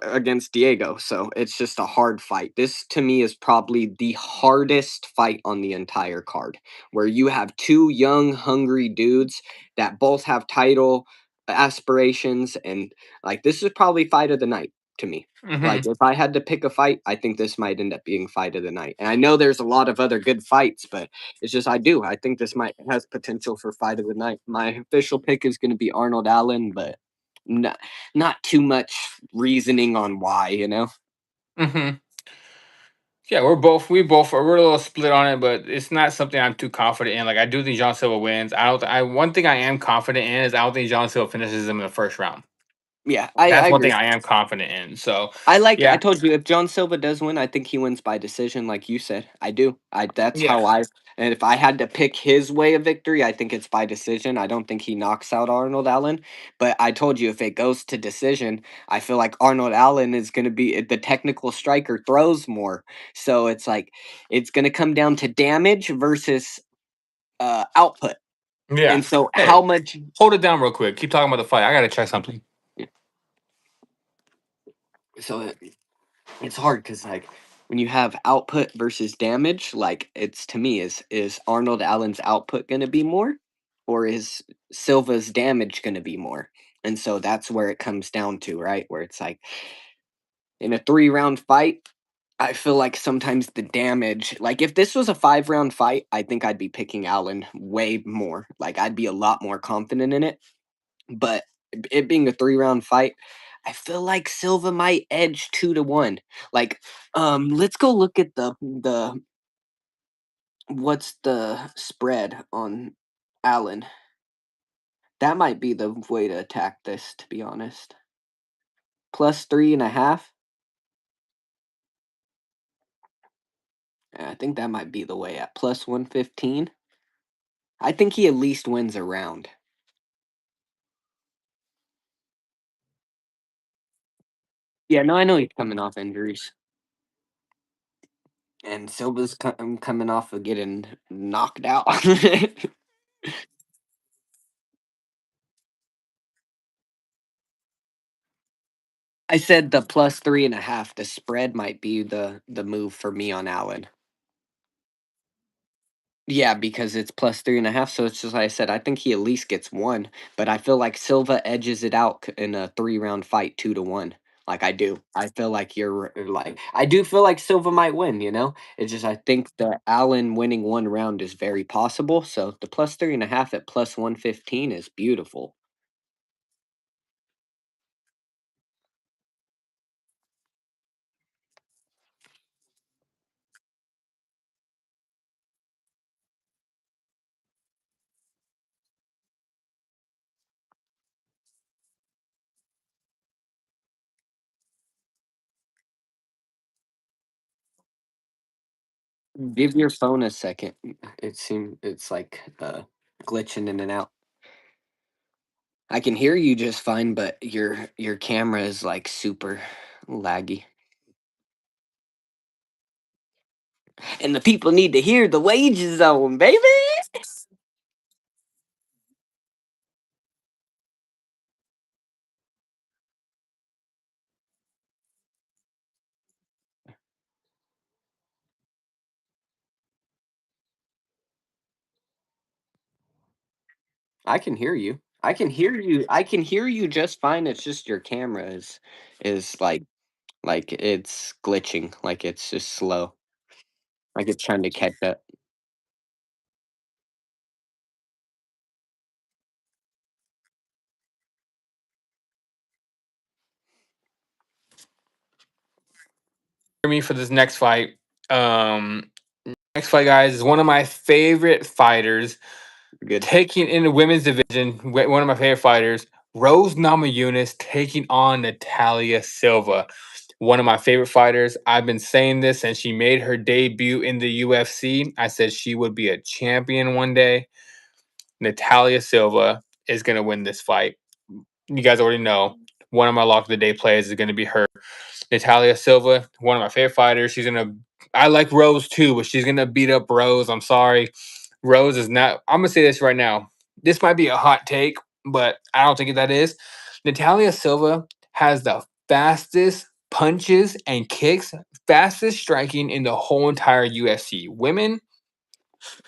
against Diego. So it's just a hard fight. This to me is probably the hardest fight on the entire card, where you have two young, hungry dudes that both have title aspirations, and like this is probably fight of the night to me. Hmm. Like if I had to pick a fight, I think this might end up being fight of the night. And I know there's a lot of other good fights, but it's just I do. I think this might has potential for fight of the night. My official pick is going to be Arnold Allen, but not not too much reasoning on why. You know. Hmm. Yeah, we're a little split on it, but it's not something I'm too confident in. Like I do think John Silva wins. I don't. I One thing I am confident in is I don't think John Silva finishes him in the first round. Yeah, I That's one thing agree. I am confident in. So I yeah, told you if John Silva does win, I think he wins by decision, like you said. I do. I that's yeah. how I and if I had to pick his way of victory, I think it's by decision. I don't think he knocks out Arnold Allen. But I told you if it goes to decision, I feel like Arnold Allen is gonna be the technical striker throws more. So it's like it's gonna come down to damage versus output. Yeah. And so Hey, how much hold it down real quick. Keep talking about the fight. I gotta check something. so it's hard because like when you have output versus damage, like it's to me is Arnold Allen's output going to be more, or is Silva's damage going to be more? And so that's where it comes down to, right? Where it's like in a 3 round fight, I feel like sometimes the damage, like if this was a 5 round fight, I think I'd be picking Allen way more. Like I'd be a lot more confident in it. But it being a 3 round fight, I feel like Silva might edge 2-1. Like, let's go look at the what's the spread on Allen. That might be the way to attack this, to be honest. +3.5. I think that might be the way at +115. I think he at least wins a round. Yeah, no, I know he's coming off injuries. And Silva's coming off of getting knocked out. I said the +3.5. The spread might be the move for me on Allen. Yeah, because it's +3.5. So it's just like I said. I think he at least gets one, but I feel like Silva edges it out in a 3 round fight, 2-1. Like I do. I feel like like I do feel like Silva might win. You know, it's just I think the Allen winning one round is very possible. So the +3.5 at +115 is beautiful. Give your phone a second. It seems it's like glitching in and out. I can hear you just fine, but your camera is like super laggy. And the people need to hear the wages zone, baby. I can hear you. I can hear you. I can hear you just fine. It's just your camera is like it's glitching. Like it's just slow. Like it's trying to catch up. For me for this next fight. Um, Next fight, guys, is one of my favorite fighters. Good. Taking in the women's division, one of my favorite fighters, Rose Namajunas, taking on Natalia Silva. One of my favorite fighters. I've been saying this since she made her debut in the UFC. I said she would be a champion one day. Natalia Silva is going to win this fight. You guys already know. One of my lock of the day plays is going to be her. Natalia Silva, one of my favorite fighters. She's gonna. I like Rose too, but she's gonna beat up Rose. I'm sorry, Rose is not. I'm gonna say this right now. This might be a hot take, but I don't think that is. Natalia Silva has the fastest punches and kicks, fastest striking in the whole entire UFC. Women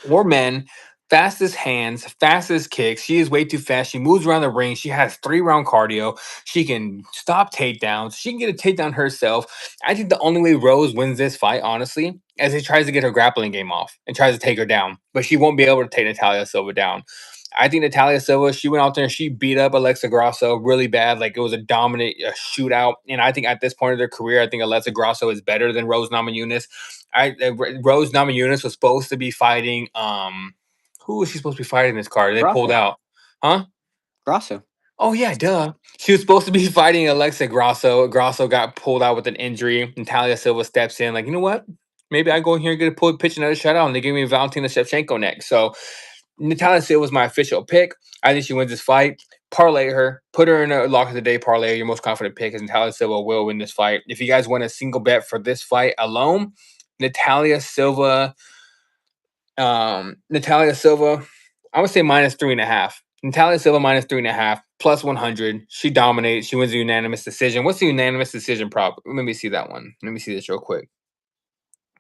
or men, fastest hands, fastest kicks. She is way too fast. She moves around the ring. She has 3 round cardio. She can stop takedowns. She can get a takedown herself. I think the only way Rose wins this fight, honestly, is he tries to get her grappling game off and tries to take her down. But she won't be able to take Natalia Silva down. I think Natalia Silva, she went out there and she beat up Alexa Grasso really bad. Like it was a dominant shootout. And I think at this point of their career, I think Alexa Grasso is better than Rose Namajunas. Rose Namajunas was supposed to be fighting. Who was she supposed to be fighting in this card? They pulled Grasso. out, huh? Grasso. Oh yeah, duh. She was supposed to be fighting Alexa Grasso. Grasso got pulled out with an injury. Natalia Silva steps in, like, you know what? Maybe I go in here and get a pull, pitch another shutout, and they give me Valentina Shevchenko next. So Natalia Silva was my official pick. I think she wins this fight. Parlay her, put her in a lock of the day parlay. Your most confident pick is Natalia Silva will win this fight. If you guys want a single bet for this fight alone, Natalia Silva Natalia Silva, I would say -3.5. Natalia Silva -3.5, +100. She dominates. She wins a unanimous decision. What's the unanimous decision prop? Let me see that one. Let me see this real quick.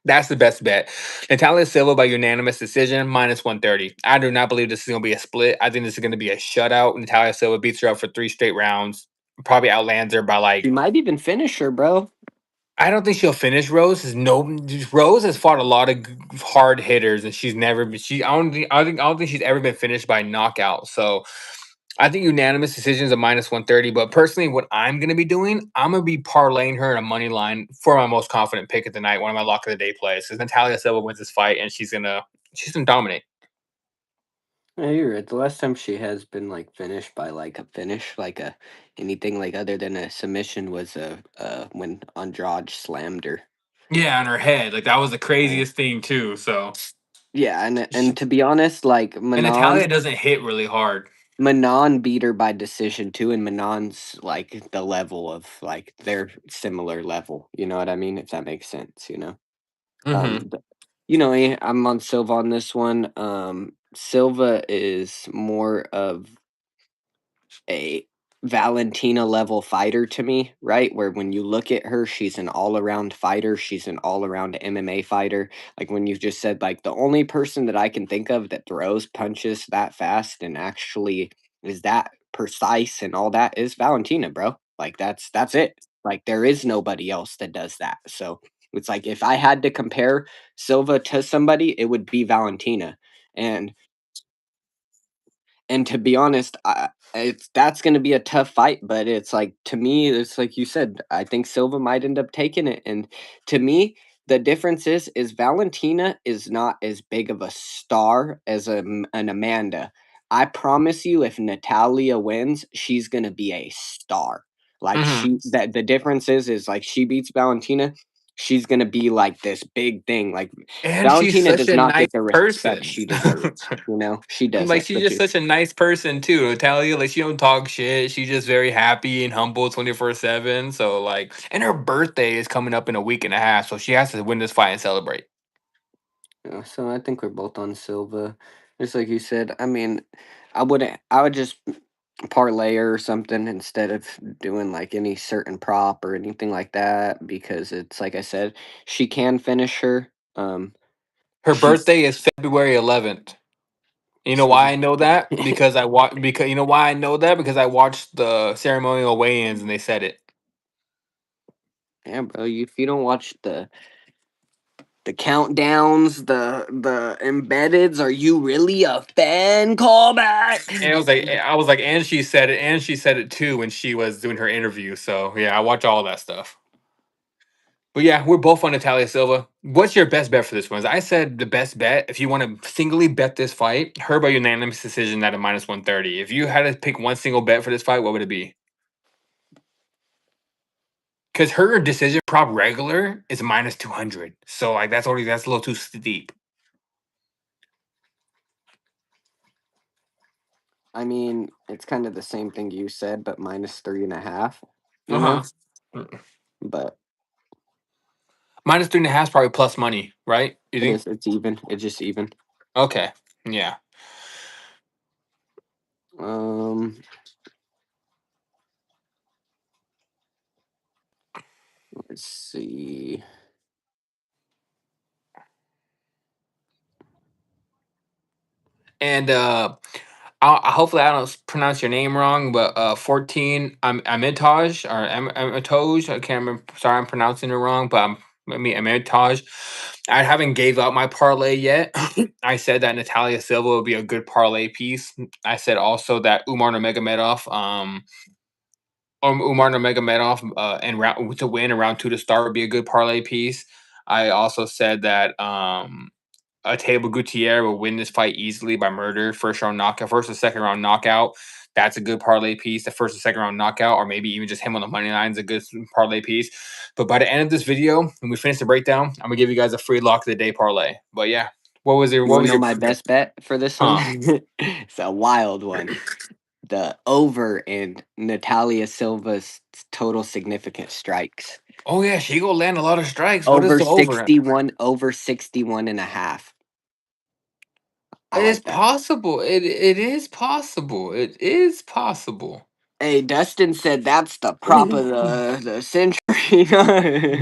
That's the best bet. Natalia Silva by unanimous decision, -130. I do not believe this is going to be a split. I think this is going to be a shutout. Natalia Silva beats her up for 3 straight rounds. Probably outlands her by She like might even finish her, bro. I don't think she'll finish Rose. Rose has fought a lot of hard hitters, and she's never been. I don't think she's ever been finished by knockout. So I think unanimous decisions a -130. But personally, what I'm gonna be doing, I'm gonna be parlaying her in a money line for my most confident pick of the night, one of my lock of the day plays. Because Natalia Silva wins this fight, and she's gonna dominate. Yeah, you're right. The last time she has been like finished by like a finish, like a anything like other than a submission was when Andrade slammed her. Yeah, on her head, like that was the Yeah, craziest thing too. So yeah, and to be honest, like and Natalia doesn't hit really hard. Manon beat her by decision too, and Manon's like the level of like they're similar level. You know what I mean? If that makes sense, you know. Hmm. But, I'm on Silva on this one. Silva is more of a Valentina level fighter to me, right? Where when you look at her, she's an all around fighter. She's an all around MMA fighter. Like when you just said, like, the only person that I can think of that throws punches that fast and actually is that precise and all that is Valentina, bro. Like, that's it. Like, there is nobody else that does that. So it's like if I had to compare Silva to somebody, it would be Valentina. And and to be honest, it's that's gonna be a tough fight, but it's like to me, it's like you said, I think Silva might end up taking it. And to me, the difference is Valentina is not as big of a star as an Amanda. I promise you, if Natalia wins, she's gonna be a star. Like Hmm. she that the difference is like she beats Valentina, she's gonna be like this big thing. Like And she's Valentina such does a not nice get the respect person. she deserves. You know, she I'm like, doesn't. she's But just such a nice person too. Natalia, like she don't talk shit. She's just very happy and humble 24/7. So like, and her birthday is coming up in a week and a half, so she has to win this fight and celebrate. yeah, so I think we're both on Silva. Just like you said, I mean, I would just parlay her or something instead of doing like any certain prop or anything like that because it's like I said, she can finish her. Her She's birthday is February 11th. You know Excuse why me. I know that? Because I watch. Because you know why I know that? Because I watched the ceremonial weigh-ins and they said it. Yeah, bro. If you don't watch the countdowns, the embeddeds, are you really a fan? And Callback. I was like, and she said it, and she said it too when she was doing her interview. So yeah, I watch all that stuff. But yeah, we're both on Natalia Silva. What's your best bet for this one? I said the best bet, if you want to singly bet this fight, her by unanimous decision at a minus 130. If you had to pick one single bet for this fight, what would it be? Because her decision prop regular is minus 200. So like that's a little too steep. I mean, it's kind of the same thing you said, but minus 3.5. You know, Uh huh. but Minus 3.5 is probably plus money, right? You it think? is. It's even. It's just even. Okay. Yeah. Um, let's see. And hopefully I don't pronounce your name wrong, but 14 Amitage or Amitoj. I can't remember. Sorry, I'm pronouncing it wrong, but I mean Amitage. I haven't gave up my parlay yet. I said that Natalia Silva would be a good parlay piece. I said also that Umar Nurmagomedov, Umar Nurmagomedov, and round to win and round two to start would be a good parlay piece. I also said that Table Gutierrez will win this fight easily by murder, first round knockout, first or second round knockout. That's a good parlay piece. The first or second round knockout, or maybe even just him on the money line is a good parlay piece. But by the end of this video, when we finish the breakdown, I'm gonna give you guys a free lock of the day parlay. But yeah, You what want to was know your my best bet for this one? huh? It's a wild one. The over in Natalia Silva's total significant strikes. Oh yeah, she gonna land a lot of strikes. What is Over the over at? 61, over 61.5. I It's like that. possible. It is possible. It is possible. Hey, Dustin said that's the prop of the century.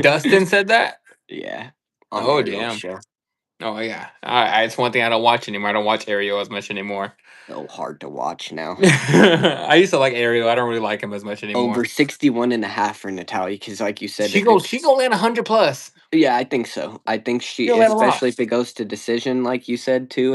Dustin said that. Yeah, on Oh Ariel's damn. show. Oh yeah, it's one thing I don't watch anymore. I don't watch Ariel as much anymore. So hard to watch now. I used to like Ariel. I don't really like him as much Over anymore. 61.5 for Natalia, because like you said, She if it goes. She gonna land 100 plus. yeah, I think so. I think She she, gonna land a lot. especially if it goes to decision, like you said too,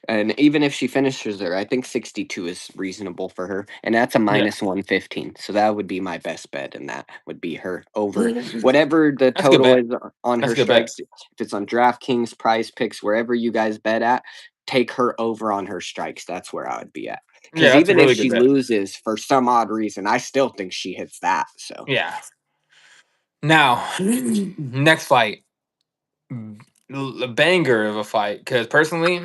and even if she finishes there, I think 62 is reasonable for her, and that's a Yeah, minus 115. So that would be my best bet, and that would be her over whatever the that's a good total bet. is on That's her a good bet. strikes. If it's on DraftKings, Prize Picks, wherever you guys bet at, take her over on her strikes. That's where I would be at. Yeah, Because that's a even if really good she bet. loses for some odd reason, I still think she hits that. So Yeah. Now, next fight, a banger of a fight. Because personally,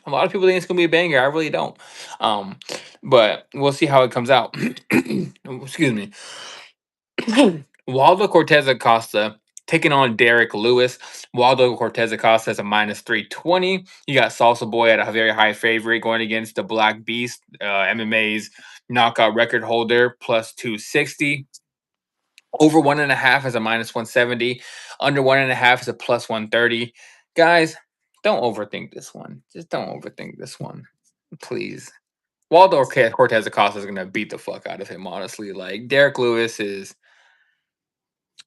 a lot of people think it's gonna be a banger. I really don't. Um, but we'll see how it comes out. Excuse me. Waldo Cortez Acosta taking on Derek Lewis. Waldo Cortez Acosta is a minus 320. You got Salsa Boy at a very high favorite going against the Black Beast, MMA's knockout record holder, plus 260. Over 1.5 is a minus 170. Under 1.5 is a plus 130. Guys, don't overthink this one. Just don't overthink this one. Please. Waldo Cortez Acosta is going to beat the fuck out of him, honestly. Like,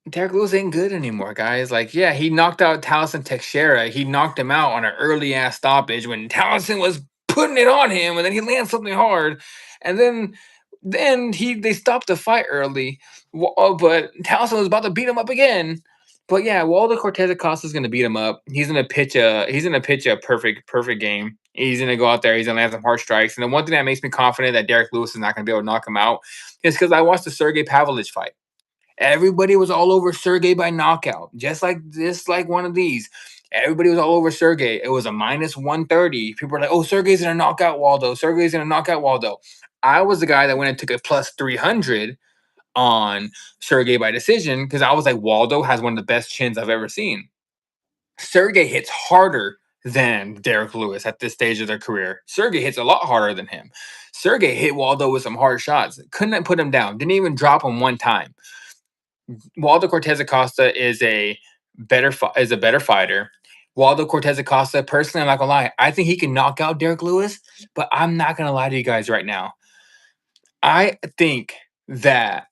Derek Lewis ain't good anymore, guys. Like, yeah, he knocked out Taliesin Teixeira. He knocked him out on an early ass stoppage when Taliesin was putting it on him, and then he lands something hard, and then they stopped the fight early. But Taliesin was about to beat him up again. But yeah, Waldo Cortez Acosta is gonna beat him up. He's gonna pitch a perfect game. He's gonna go out there. He's gonna land some hard strikes. And the one thing that makes me confident that Derek Lewis is not gonna be able to knock him out is because I watched the Sergey Pavlovich fight. Everybody was all over Sergey by knockout, just like one of these. Everybody was all over Sergey. It was a minus 130. People were like, "Oh, Sergey's gonna knock out Waldo. Sergey's gonna knock out Waldo." I was the guy that went and took a plus 300 on Sergey by decision because I was like, Waldo has one of the best chins I've ever seen. Sergey hits harder than Derek Lewis at this stage of their career. Sergey hits a lot harder than him. Sergey hit Waldo with some hard shots. Couldn't put him down. Didn't even drop him one time. Waldo Cortez Acosta is a better fighter. Waldo Cortez Acosta, personally, I'm not gonna lie. I think he can knock out Derek Lewis, but I'm not gonna lie to you guys right now. I think that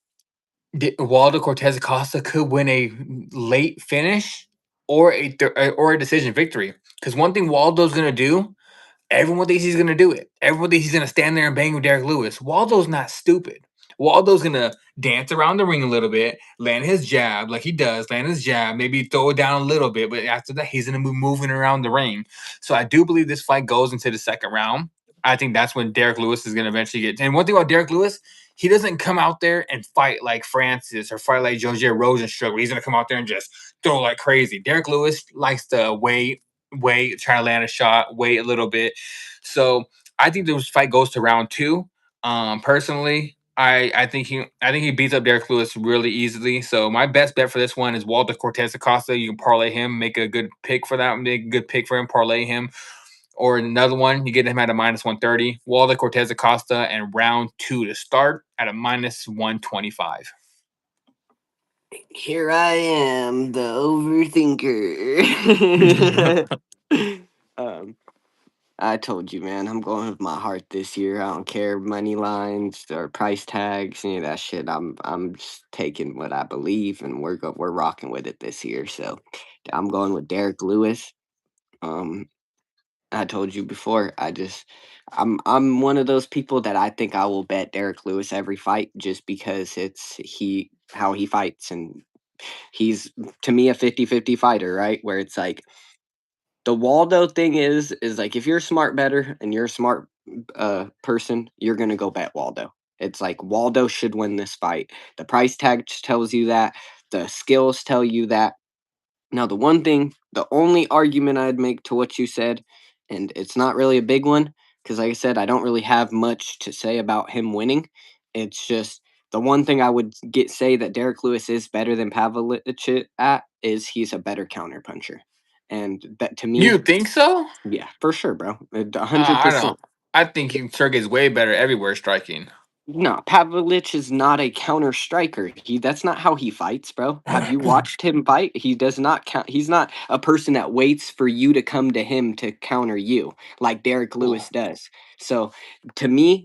Waldo Cortez Acosta could win a late finish or a decision victory. Because one thing Waldo's gonna do, everyone thinks he's gonna do it. Everyone thinks he's gonna stand there and bang with Derek Lewis. Waldo's not stupid. Waldo's gonna dance around the ring a little bit, land his jab like he does, land his jab, maybe throw it down a little bit, but after that, he's gonna be moving around the ring. So I do believe this fight goes into the second round. I think that's when Derek Lewis is gonna eventually get. And one thing about Derek Lewis, he doesn't come out there and fight like Francis or fight like Jose Rosenstruck, where he's gonna come out there and just throw like crazy. Derek Lewis likes to wait, try to land a shot, wait a little bit. So I think this fight goes to round two. Personally, I think he beats up Derek Lewis really easily. So my best bet for this one is Walter Cortez Acosta. You can parlay him, make a good pick for that, make a good pick for him, parlay him. Or another one, you get him at a minus 130. Walter Cortez Acosta and round two to start at a minus 125. Here I am, the overthinker. um, I told you, man, I'm going with my heart this year. I don't care money lines or price tags, any of that shit. I'm just taking what I believe, and we're rocking with it this year. So I'm going with Derek Lewis. Um, I told you before. I'm one of those people that I think I will bet Derek Lewis every fight just because it's he how he fights, and he's to me a 50-50 fighter, right? Where it's like the Waldo thing is like if you're a smart better and you're a smart person, you're gonna go bet Waldo. It's like Waldo should win this fight. The price tag tells you that. The skills tell you that. Now, the only argument I'd make to what you said, and it's not really a big one, because like I said, I don't really have much to say about him winning. It's just the one thing I would say that Derek Lewis is better than Pavlich at is he's a better counterpuncher, and that to You me, think so? yeah, for sure, bro, a hundred I don't. percent. I think Sergey's way better everywhere striking. No, Pavlich is not a counter striker. That's not how he fights, bro. Have you watched him fight? He does not count. He's not a person that waits for you to come to him to counter you like Derek Lewis does. So, to me,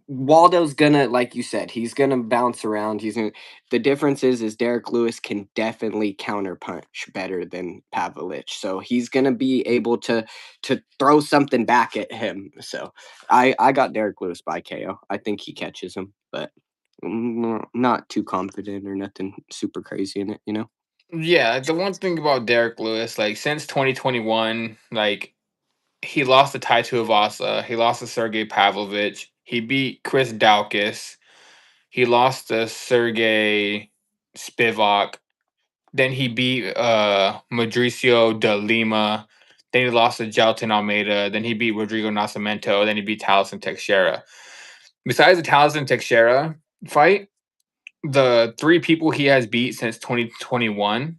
Waldo's gonna, like you said, he's gonna bounce around. The difference is Derek Lewis can definitely counter punch better than Pavlich. So he's gonna be able to throw something back at him. So I got Derek Lewis by KO. I think he catches him, but not too confident or nothing super crazy in it. Yeah, the one thing about Derek Lewis, like since 2021, like he lost to Tai Tuivasa, he lost to Sergey Pavlovich, he beat Chris Daukus, he lost to Sergey Spivak, then he beat Mauricio de Lima, then he lost to Jalton Almeida, then he beat Rodrigo Nascimento, then he beat Talison Teixeira. Besides the Talison Teixeira fight, the three people he has beat since 2021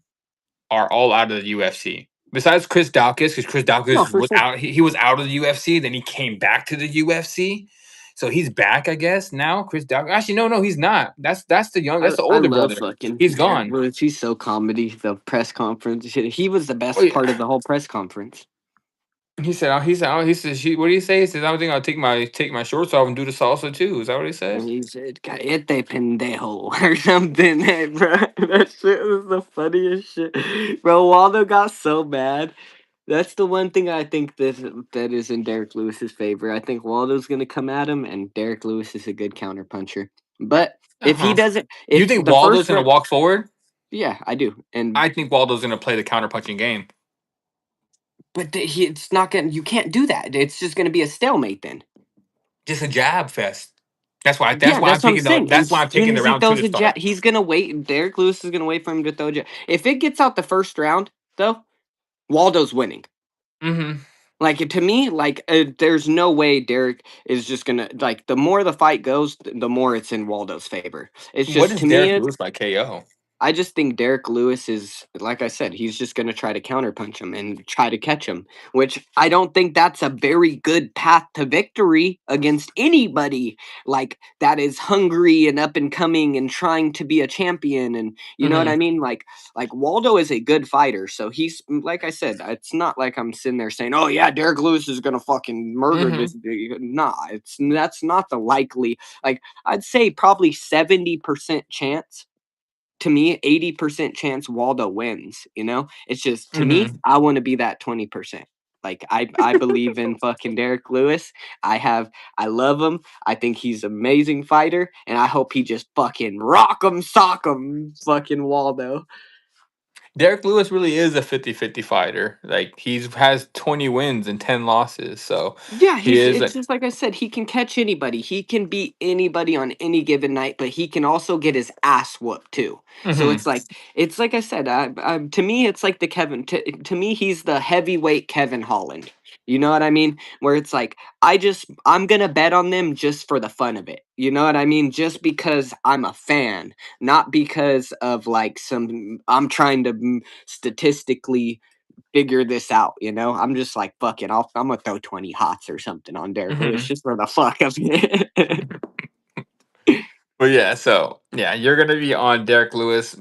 are all out of the UFC. Besides Chris Daukus, because Chris No, Daukus for was sure. out, he was out of the UFC, then he came back to the UFC. So he's back, I guess, now. Chris Daukus. Actually, no, he's not. That's the I older love brother. fucking He's Derek gone. Lewis. He's so comedy. The press conference, he was the Oh, best part yeah. of the whole press conference. He said, what do you say? He says, I don't think I'll take my shorts off and do the salsa too. Is that what he And says? he said, "Cállate, pendejo," or something, bro. That shit was the funniest shit. Bro, Waldo got so mad. That's the one thing I think that is in Derek Lewis's favor. I think Waldo's gonna come at him, and Derek Lewis is a good counterpuncher. But if he Uh-huh. doesn't, You if think the Waldo's first gonna round, walk forward? yeah, I do. And I think Waldo's gonna play the counterpunching game. it's not gonna. You can't do that. It's just gonna be a stalemate then. Just a jab fest. That's why. That's Yeah, why I'm that's what I'm taking the. saying. That's As why I'm soon taking the as he round two throws to a jab, start. he's gonna wait. Derek Lewis is gonna wait for him to throw a jab. If it gets out the first round, though, Waldo's winning. Mm-hmm. Like to me, like there's no way Derek is just gonna like. The more the fight goes, the more it's in Waldo's favor. It's What just is to me, Derek Lewis by KO? I just think Derek Lewis is, like I said, he's just going to try to counterpunch him and try to catch him, which I don't think that's a very good path to victory against anybody like that is hungry and up and coming and trying to be a champion. And you know what I Hmm. mean? Like Waldo is a good fighter. So he's, like I said, it's not like I'm sitting there saying, oh, yeah, Derek Lewis is going to fucking murder this Hmm. dude. Nah, that's not the likely. Like, I'd say probably 70% chance to me, 80% chance Waldo wins, you know? It's just to me, Hmm. I want to be that 20%. Like I believe in fucking Derek Lewis. I love him. I think he's an amazing fighter, and I hope he just fucking rock him, sock him, fucking Waldo. Derek Lewis really is a 50-50 fighter. Like he's has 20 wins and 10 losses, so Yeah, he is. it's just like I said, he can catch anybody. He can beat anybody on any given night, but he can also get his ass whooped too. So Hmm. it's like I said, to me it's like the Kevin to me he's the heavyweight Kevin Holland. You know what I mean? Where it's like I'm going to bet on them just for the fun of it. You know what I mean? Just because I'm a fan, not because of like some I'm trying to statistically figure this out, you know? I'm just like, fuck it, I'm gonna throw 20 hots or something on Derek Lewis Hmm. just for the fuck of it. But yeah, so yeah, you're gonna be on Derek Lewis.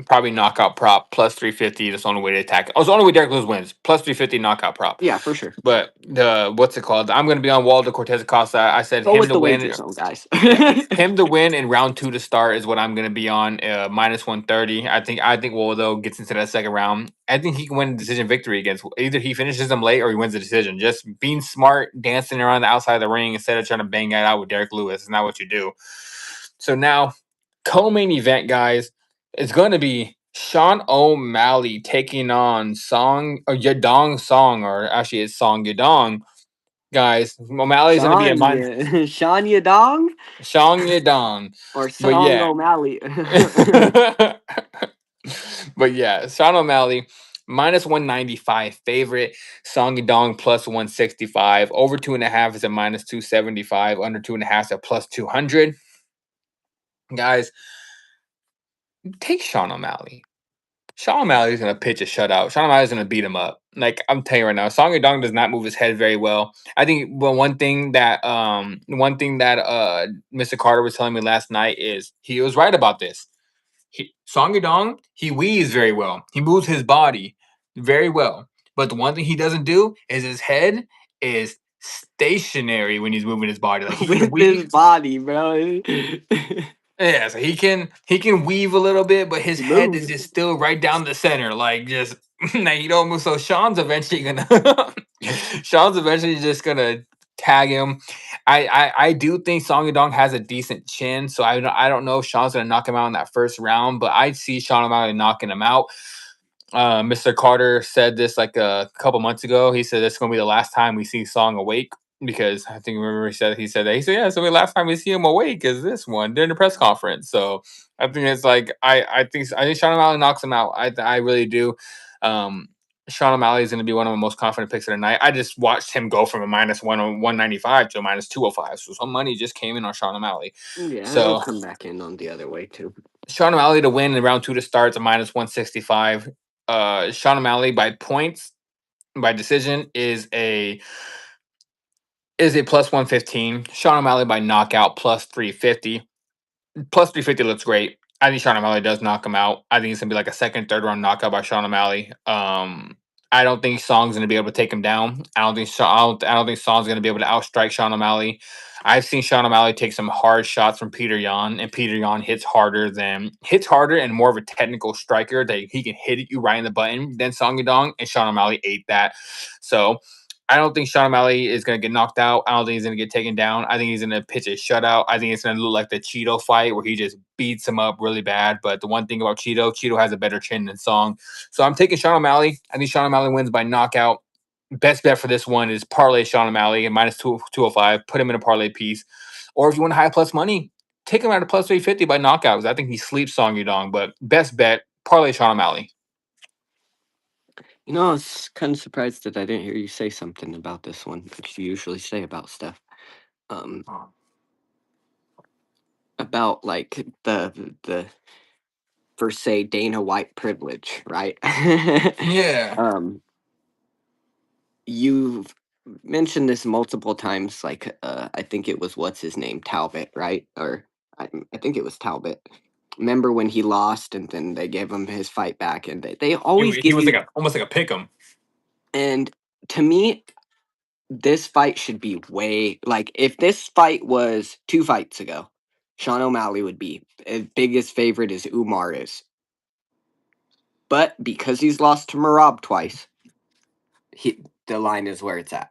Probably knockout prop plus 350. That's the only way to attack it. Oh, it's the only way Derek Lewis wins. Plus 350 knockout prop. Yeah, for sure. But the what's it called? I'm gonna be on Waldo Cortez Acosta. I said Go him with to the win. wager zone, guys. Yeah, him to win in round two to start is what I'm gonna be on. Minus 130. I think Waldo gets into that second round. I think he can win a decision victory against either he finishes him late or he wins the decision. Just being smart, dancing around the outside of the ring instead of trying to bang that out with Derek Lewis is not what you do. So now, co-main event, guys, is going to be Sean O'Malley taking on Song or Yadong Song, or actually it's Song Yadong. Guys, O'Malley's going to be a Sean, mind yeah. Sean Yadong Song Yadong. or But Song yeah. O'Malley. But yeah, Sean O'Malley minus 195 favorite. Song Yadong plus 165. Over 2.5 is a minus 275. Under 2.5 is a plus 200. Guys, take Sean O'Malley. Sean O'Malley's gonna pitch a shutout. Sean O'Malley's gonna beat him up. Like I'm telling you right now, Song Yadong does not move his head very well. I think well, one thing that Mr. Carter was telling me last night is he was right about this. Song Yadong, he weaves very well. He moves his body very well. But the one thing he doesn't do is his head is stationary when he's moving his body. Like he can With his weave. body, bro. Yeah, so he can weave a little bit, but his He head is moves. just still right down the center, like just like you don't move. So Sean's eventually just gonna tag him. I do think Song Yadong has a decent chin, so I don't know if Sean's gonna knock him out in that first round, but I see Sean O'Malley knocking him out. Mr. Carter said this like a couple months ago. He said it's going to be the last time we see Song awake because I think remember he said that he said yeah, so the last time we see him awake is this one during the press conference. So I think it's like I think Sean O'Malley knocks him out. I really do. Um, Sean O'Malley is going to be one of my most confident picks of the night. I just watched him go from a minus 195 to a minus 205. So some money just came in on Sean O'Malley. Yeah, it'll So come back in on the other way too. Sean O'Malley to win in round two to start a minus 165. Sean O'Malley by points by decision is a plus 115. Sean O'Malley by knockout plus 350. Plus 350 looks great. I think Sean O'Malley does knock him out. I think it's gonna be like a second, third round knockout by Sean O'Malley. I don't think Song's gonna be able to take him down. I don't think Song's gonna be able to outstrike Sean O'Malley. I've seen Sean O'Malley take some hard shots from Peter Yan, and Peter Yan hits harder and more of a technical striker that he can hit you right in the button than Song Yadong, and Sean O'Malley ate that. So I don't think Sean O'Malley is going to get knocked out. I don't think he's going to get taken down. I think he's going to pitch a shutout. I think it's going to look like the Cheeto fight where he just beats him up really bad. But the one thing about Cheeto has a better chin than Song. So I'm taking Sean O'Malley. I think Sean O'Malley wins by knockout. Best bet for this one is parlay Sean O'Malley at minus 205. Put him in a parlay piece. Or if you want high plus money, take him out of plus 350 by knockouts. I think he sleeps Song Yudong. But best bet, parlay Sean O'Malley. You know, I was kind of surprised that I didn't hear you say something about this one, which you usually say about stuff. Um, about like the for say Dana White privilege, right? Yeah. um, you've mentioned this multiple times. Like, I think it was what's his name, Talbot, right? Or I think it was Talbot. Remember when he lost, and then they gave him his fight back, and they always He give was like you. a almost like a pick 'em. And to me, this fight should be way like if this fight was 2 fights ago, Sean O'Malley would be as biggest favorite as Umar is. But because he's lost to Marab twice, the line is where it's at.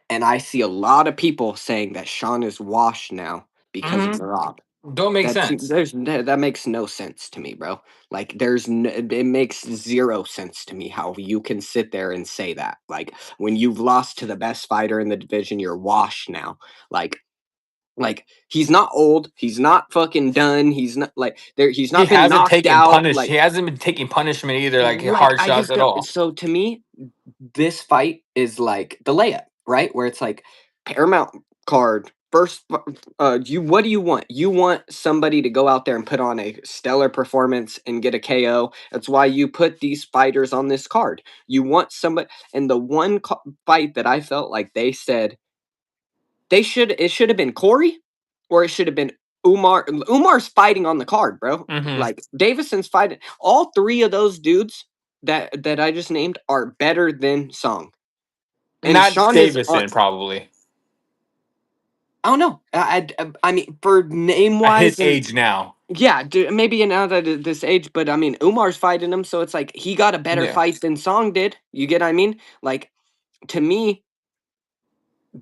And I see a lot of people saying that Sean is washed now because of Mm-hmm. Marab. Don't make sense. That makes no sense to me, bro. Like it makes zero sense to me how you can sit there and say that. Like when you've lost to the best fighter in the division, you're washed now. Like he's not old, he's not fucking done, he's not like there, he's He not been hasn't knocked taken out. punish. He hasn't been taking punishment either, like Like hard I shots just at don't. all. So to me, this fight is like the layup, right? Where it's like Paramount card first. You what do you want? You want somebody to go out there and put on a stellar performance and get a KO. That's why you put these fighters on this card. You want somebody. And the one fight that I felt like they said it should have been Corey, or it should have been Umar. Umar's fighting on the card, bro. Mm-hmm. Like Davison's fighting. All three of those dudes that I just named are better than Song. And Not Sean is on. Davison, probably I don't know. I mean, for name at his wise, and age now. yeah, maybe now that at this age, but I mean, Umar's fighting him, so it's like he got a better Yeah. fight than Song did. You get what I mean? Like to me,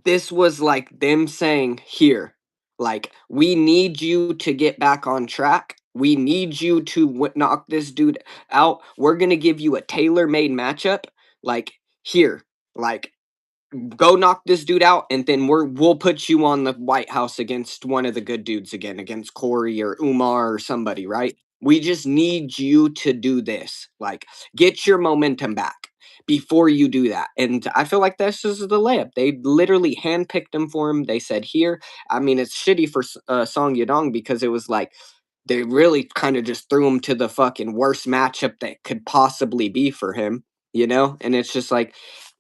this was like them saying, here, like, we need you to get back on track. We need you to knock this dude out. We're going to give you a tailor made matchup. Like, here, like, go knock this dude out, and then we'll put you on the White House against one of the good dudes again, against Corey or Umar or somebody, right? We just need you to do this. Like, get your momentum back before you do that. And I feel like this is the layup. They literally handpicked him for him. They said, here. I mean, it's shitty for Song Yadong because it was like they really kind of just threw him to the fucking worst matchup that could possibly be for him, you know? And it's just like,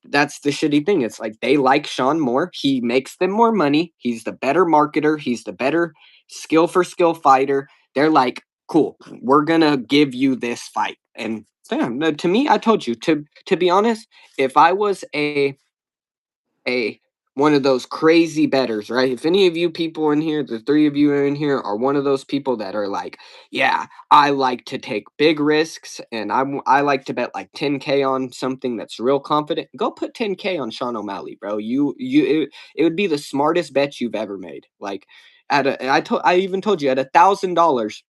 that's the shitty thing. It's like they like Sean more. He makes them more money. He's the better marketer. He's the better skill for skill fighter. They're like, cool, we're gonna give you this fight. And damn, to me, I told you to be honest, if I was a one of those crazy betters, right? If any of you people in here, the three of you are in here, are one of those people that are like, yeah, I like to take big risks, and I like to bet like 10K on something that's real confident. Go put 10K on Sean O'Malley, bro. It would be the smartest bet you've ever made. Like I even told you at $1,000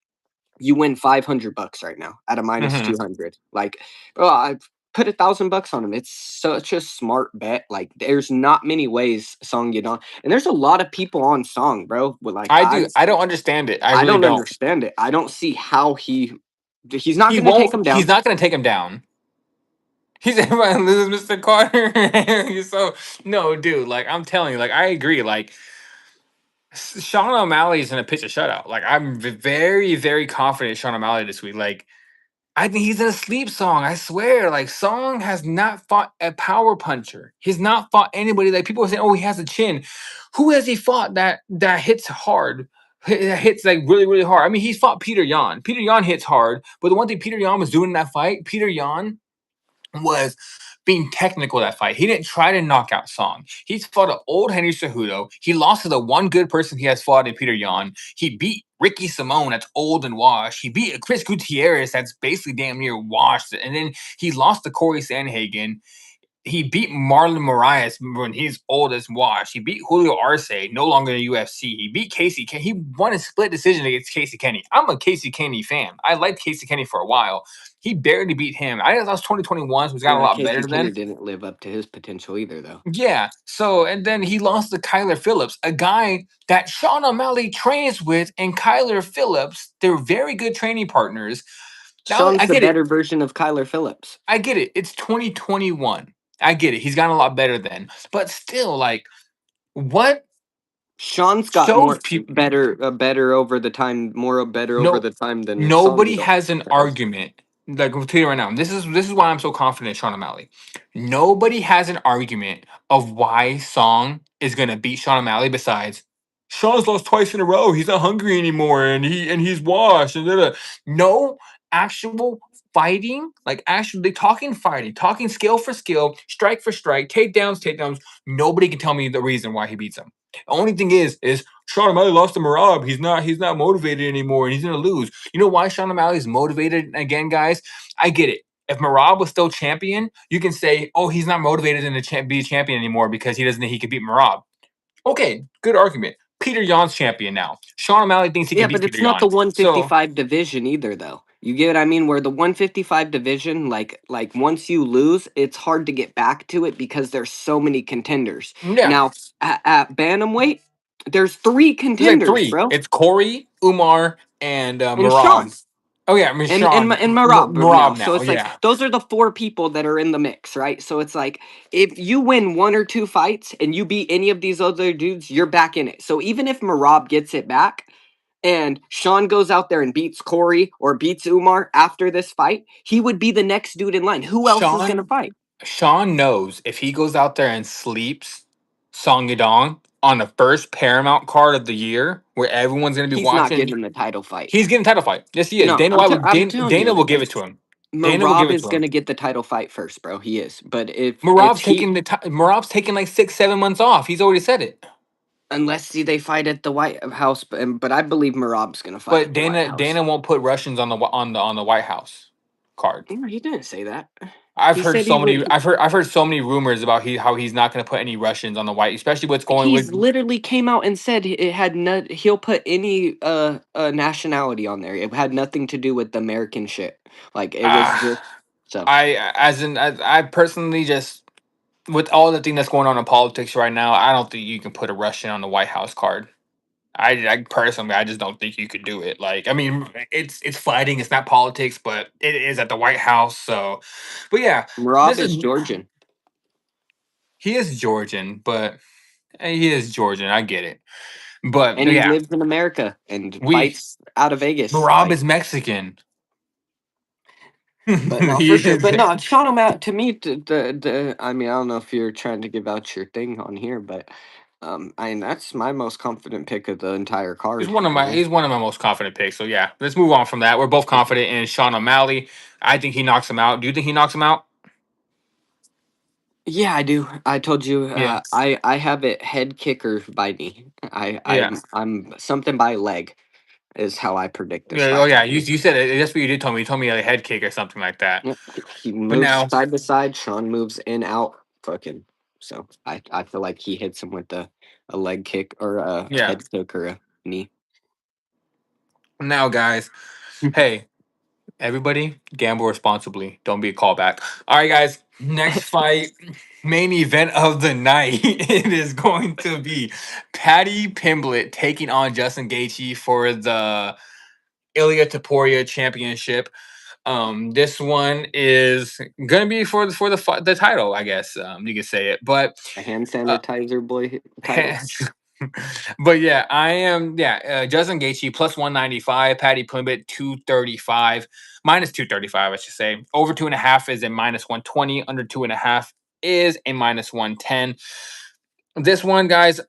you win $500 right now at a minus Mm-hmm. 200. Like, bro, I put $1,000 on him. It's such a smart bet. Like, there's not many ways Song get on, and there's a lot of people on Song, bro. But like, I do. I don't understand it. I I really don't don't. understand it. I don't see how he's not He going to take won't. him He's down. not going to take him down. He's everybody loses Mr. Carter. He's so no, dude. Like I'm telling you, like I agree. Like Sean O'Malley is going to pitch a shutout. Like I'm very, very confident Sean O'Malley this week. Like I think he's in a sleep Song. I swear. Like Song has not fought a power puncher. He's not fought anybody. Like people are saying, oh, he has a chin. Who has he fought that hits hard? That hits like really, really hard. I mean, he's fought Peter Yan. Peter Yan hits hard, but the one thing Peter Yan was doing in that fight, Peter Yan was being technical that fight. He didn't try to knock out Song. He's fought an old Henry Cejudo. He lost to the one good person he has fought in Peter Yan. He beat Ricky Simone, that's old and washed. He beat Chris Gutierrez, that's basically damn near washed. And then he lost to Corey Sandhagen. He beat Marlon Moraes when he's old as washed. He beat Julio Arce, no longer in the UFC. He beat Casey. He won a split decision against Casey Kenny. I'm a Casey Kenny fan. I liked Casey Kenny for a while. He barely beat him. I think that was 2021, so he's got a Yeah, lot Casey better Kenny then. didn't live up to his potential either, though. Yeah. So, and then he lost to Kyler Phillips, a guy that Sean O'Malley trains with, and Kyler Phillips. They're very good training partners. Now, Sean's I the get it. better version of Kyler Phillips. I get it. It's 2021. I get it. He's gotten a lot better then. But still, like, what? Sean's got shows more people. better over the time, more better over No, the time than Song nobody Yadong has an has. argument. Like I'll tell you right now, this is why I'm so confident in Sean O'Malley. Nobody has an argument of why Song is gonna beat Sean O'Malley besides Sean's lost twice in a row. He's not hungry anymore, and he's washed. And no actual fighting, like actually talking fighting, talking skill for skill, strike for strike, takedowns. Nobody can tell me the reason why he beats him. The only thing is Sean O'Malley lost to Marab. He's not motivated anymore, and he's gonna lose. You know why Sean O'Malley is motivated again, guys? I get it. If Marab was still champion, you can say, "Oh, he's not motivated to be a champion anymore because he doesn't think he could beat Marab." Okay, good argument. Peter Yan's champion now. Sean O'Malley thinks he Yeah, can beat but Peter it's not the Yan. So 155 division either, though. You get what I mean? Where the 155 division, like once you lose, it's hard to get back to it because there's so many contenders. yeah, Now at bantamweight, there's three there's like contenders, three. bro, It's Corey, Umar, and and Sean. Marab. Oh yeah, I mean Sean And Marab now. Marab So now. it's like Yeah, those are the four people that are in the mix, right? So it's like if you win one or two fights and you beat any of these other dudes, you're back in it. So even if Marab gets it back and Sean goes out there and beats Corey or beats Umar after this fight, he would be the next dude in line. Who else is gonna Sean fight? Sean knows if he goes out there and sleeps Song Yadong on the first Paramount card of the year, where everyone's going to be He's not watching, getting the title fight. he's getting title fight. Yes, he is. No, I'm telling Dana you, will give it it's to him. Dana will give Marab it is to him. gonna get the title fight first, bro. He is. But if he Marab's taking like 6-7 months off. He's already said it. unless they fight at the White House, but I believe Marab's gonna fight But at the White Dana House. won't put Russians on the White House card. No, he didn't say that. I've He heard said so he many. would. I've heard so many rumors about how he's not going to put any Russians on the white, especially what's going He's with. literally came out and said it had no. He'll put any nationality on there. It had nothing to do with the American shit. Like it was Ah, just so. I personally just with all the thing that's going on in politics right now, I don't think you can put a Russian on the White House card. I personally, I just don't think you could do it. Like, I mean, it's fighting, it's not politics, but it is at the White House. So, but yeah, Marab this is is Georgian, he is Georgian, but he is Georgian. I get it, but and he yeah, lives in America and we fights out of Vegas. Rob Like, is Mexican. but no, He for sure. is. But no, Sean O'Malley to me, the I mean, I don't know if you're trying to give out your thing on here, but I mean that's my most confident pick of the entire He's card. one of I my mean, he's one of my most confident picks. So yeah, let's move on from that. We're both confident in Sean O'Malley. I think he knocks him out. Do you think he knocks him out? yeah, I do. I told you, Yeah. I have it head kicker by knee. Yeah. I'm something by leg is how I predict this Yeah. Oh fight yeah. You happening. you said it. That's what you did tell me. You told me a head kick or something like that. Yep. He But moves now, side to side. Sean moves in out. Fucking. So I feel like he hits him with a leg kick or a yeah. head kick or a knee. Now, guys. Hey, everybody, gamble responsibly. Don't be a callback. All right, guys. Next fight, main event of the night. It is going to be Patty Pimblett taking on Justin Gaethje for the Ilya Taporia Championship. This one is gonna be for the title, I guess. You could say it, but A hand uh, sanitizer boy title. but yeah, I am Justin Gaethje plus 195, Patty Plimbett 235, minus 235, I should say. Over 2.5 is a minus 120, under 2.5 is a minus 110. This one, guys,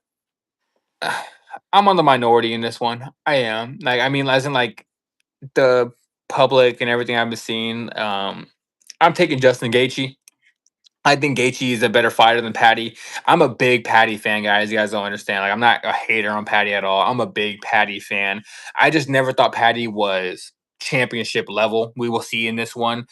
I'm on the minority in this one. I am. Like, I mean, as in like the public and everything I've been seeing, I'm taking Justin Gaethje. I think Gaethje is a better fighter than Patty. I'm a big Patty fan, guys. You guys don't understand. Like, I'm not a hater on Patty at all. I'm a big Patty fan. I just never thought Patty was championship level. We will see in this one.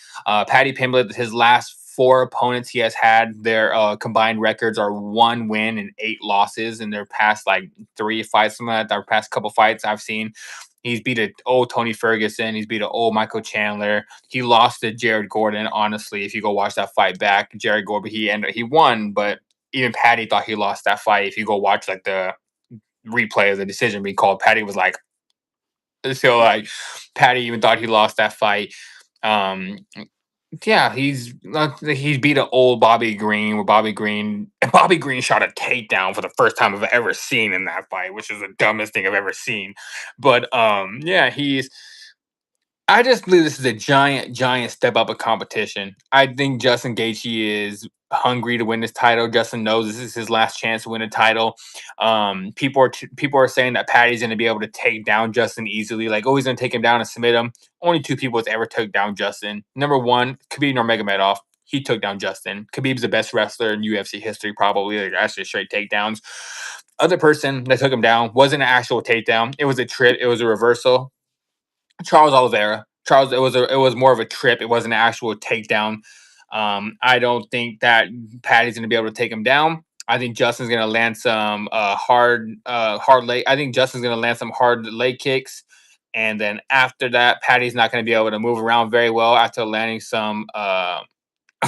Patty Pimblett, his last four opponents he has had, their combined records are 1 win and 8 losses in their past like 3 fights. Some of their past couple fights I've seen. He's beat a old Tony Ferguson. He's beat a old Michael Chandler. He lost to Jared Gordon. Honestly, if you go watch that fight back, Jared Gordon he won, but even Patty thought he lost that fight. If you go watch like the replay of the decision being called, Patty was like, so like Patty even thought he lost that fight. Um, Yeah, he's beat an old Bobby Green, where Bobby Green shot a takedown for the first time I've ever seen in that fight, which is the dumbest thing I've ever seen. But yeah, I just believe this is a giant step up of competition. I think Justin Gaethje is hungry to win this title. Justin knows this is his last chance to win a title. People are saying that Patty's going to be able to take down Justin easily. Like, oh, he's going to take him down and submit him. Only two people has ever took down Justin. Number one, Khabib Nurmagomedov. He took down Justin. Khabib's the best wrestler in UFC history, probably. Like, actually, straight takedowns. Other person that took him down wasn't an actual takedown. It was a trip. It was a reversal. Charles Oliveira. It was more of a trip. It wasn't an actual takedown. I don't think that Patty's going to be able to take him down. I think Justin's going to land some hard leg. I think Justin's going to land some hard leg kicks, and then after that, Patty's not going to be able to move around very well after landing some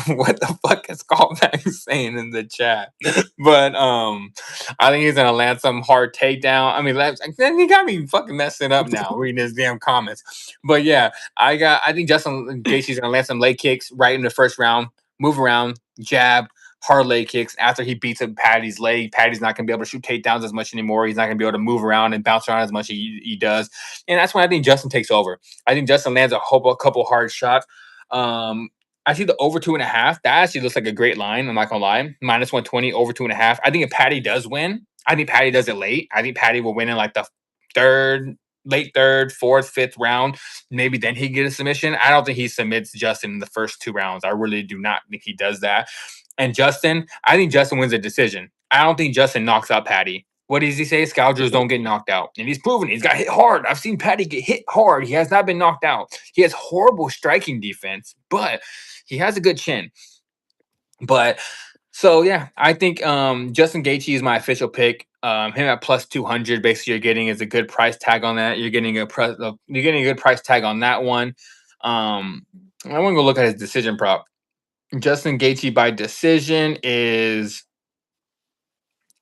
what the fuck is callback saying in the chat? But I think he's gonna land some hard takedown. I mean, then he got me fucking messing up now reading his damn comments. But yeah, I think Justin Gaethje's gonna land some leg kicks right in the first round, move around, jab, hard leg kicks. After he beats up Patty's leg, Patty's not gonna be able to shoot takedowns as much anymore. He's not gonna be able to move around and bounce around as much as he does. And that's when I think Justin takes over. I think Justin lands a couple hard shots. I see the over 2.5. That actually looks like a great line. I'm not gonna lie. -120 over 2.5. I think if Patty does win, I think Patty does it late. I think Patty will win in like the late third, fourth, fifth round. Maybe then he get a submission. I don't think he submits Justin in the first 2 rounds. I really do not think he does that. And Justin, I think Justin wins a decision. I don't think Justin knocks out Patty. What does he say? Scourgers don't get knocked out. And he's proven it. He's got hit hard. I've seen Patty get hit hard. He has not been knocked out. He has horrible striking defense, but he has a good chin. But so yeah, I think Justin Gaethje is my official pick. Him at +200, basically you're getting is a good price tag on that. You're getting you're getting a good price tag on that one. I want to go look at his decision prop. Justin Gaethje by decision is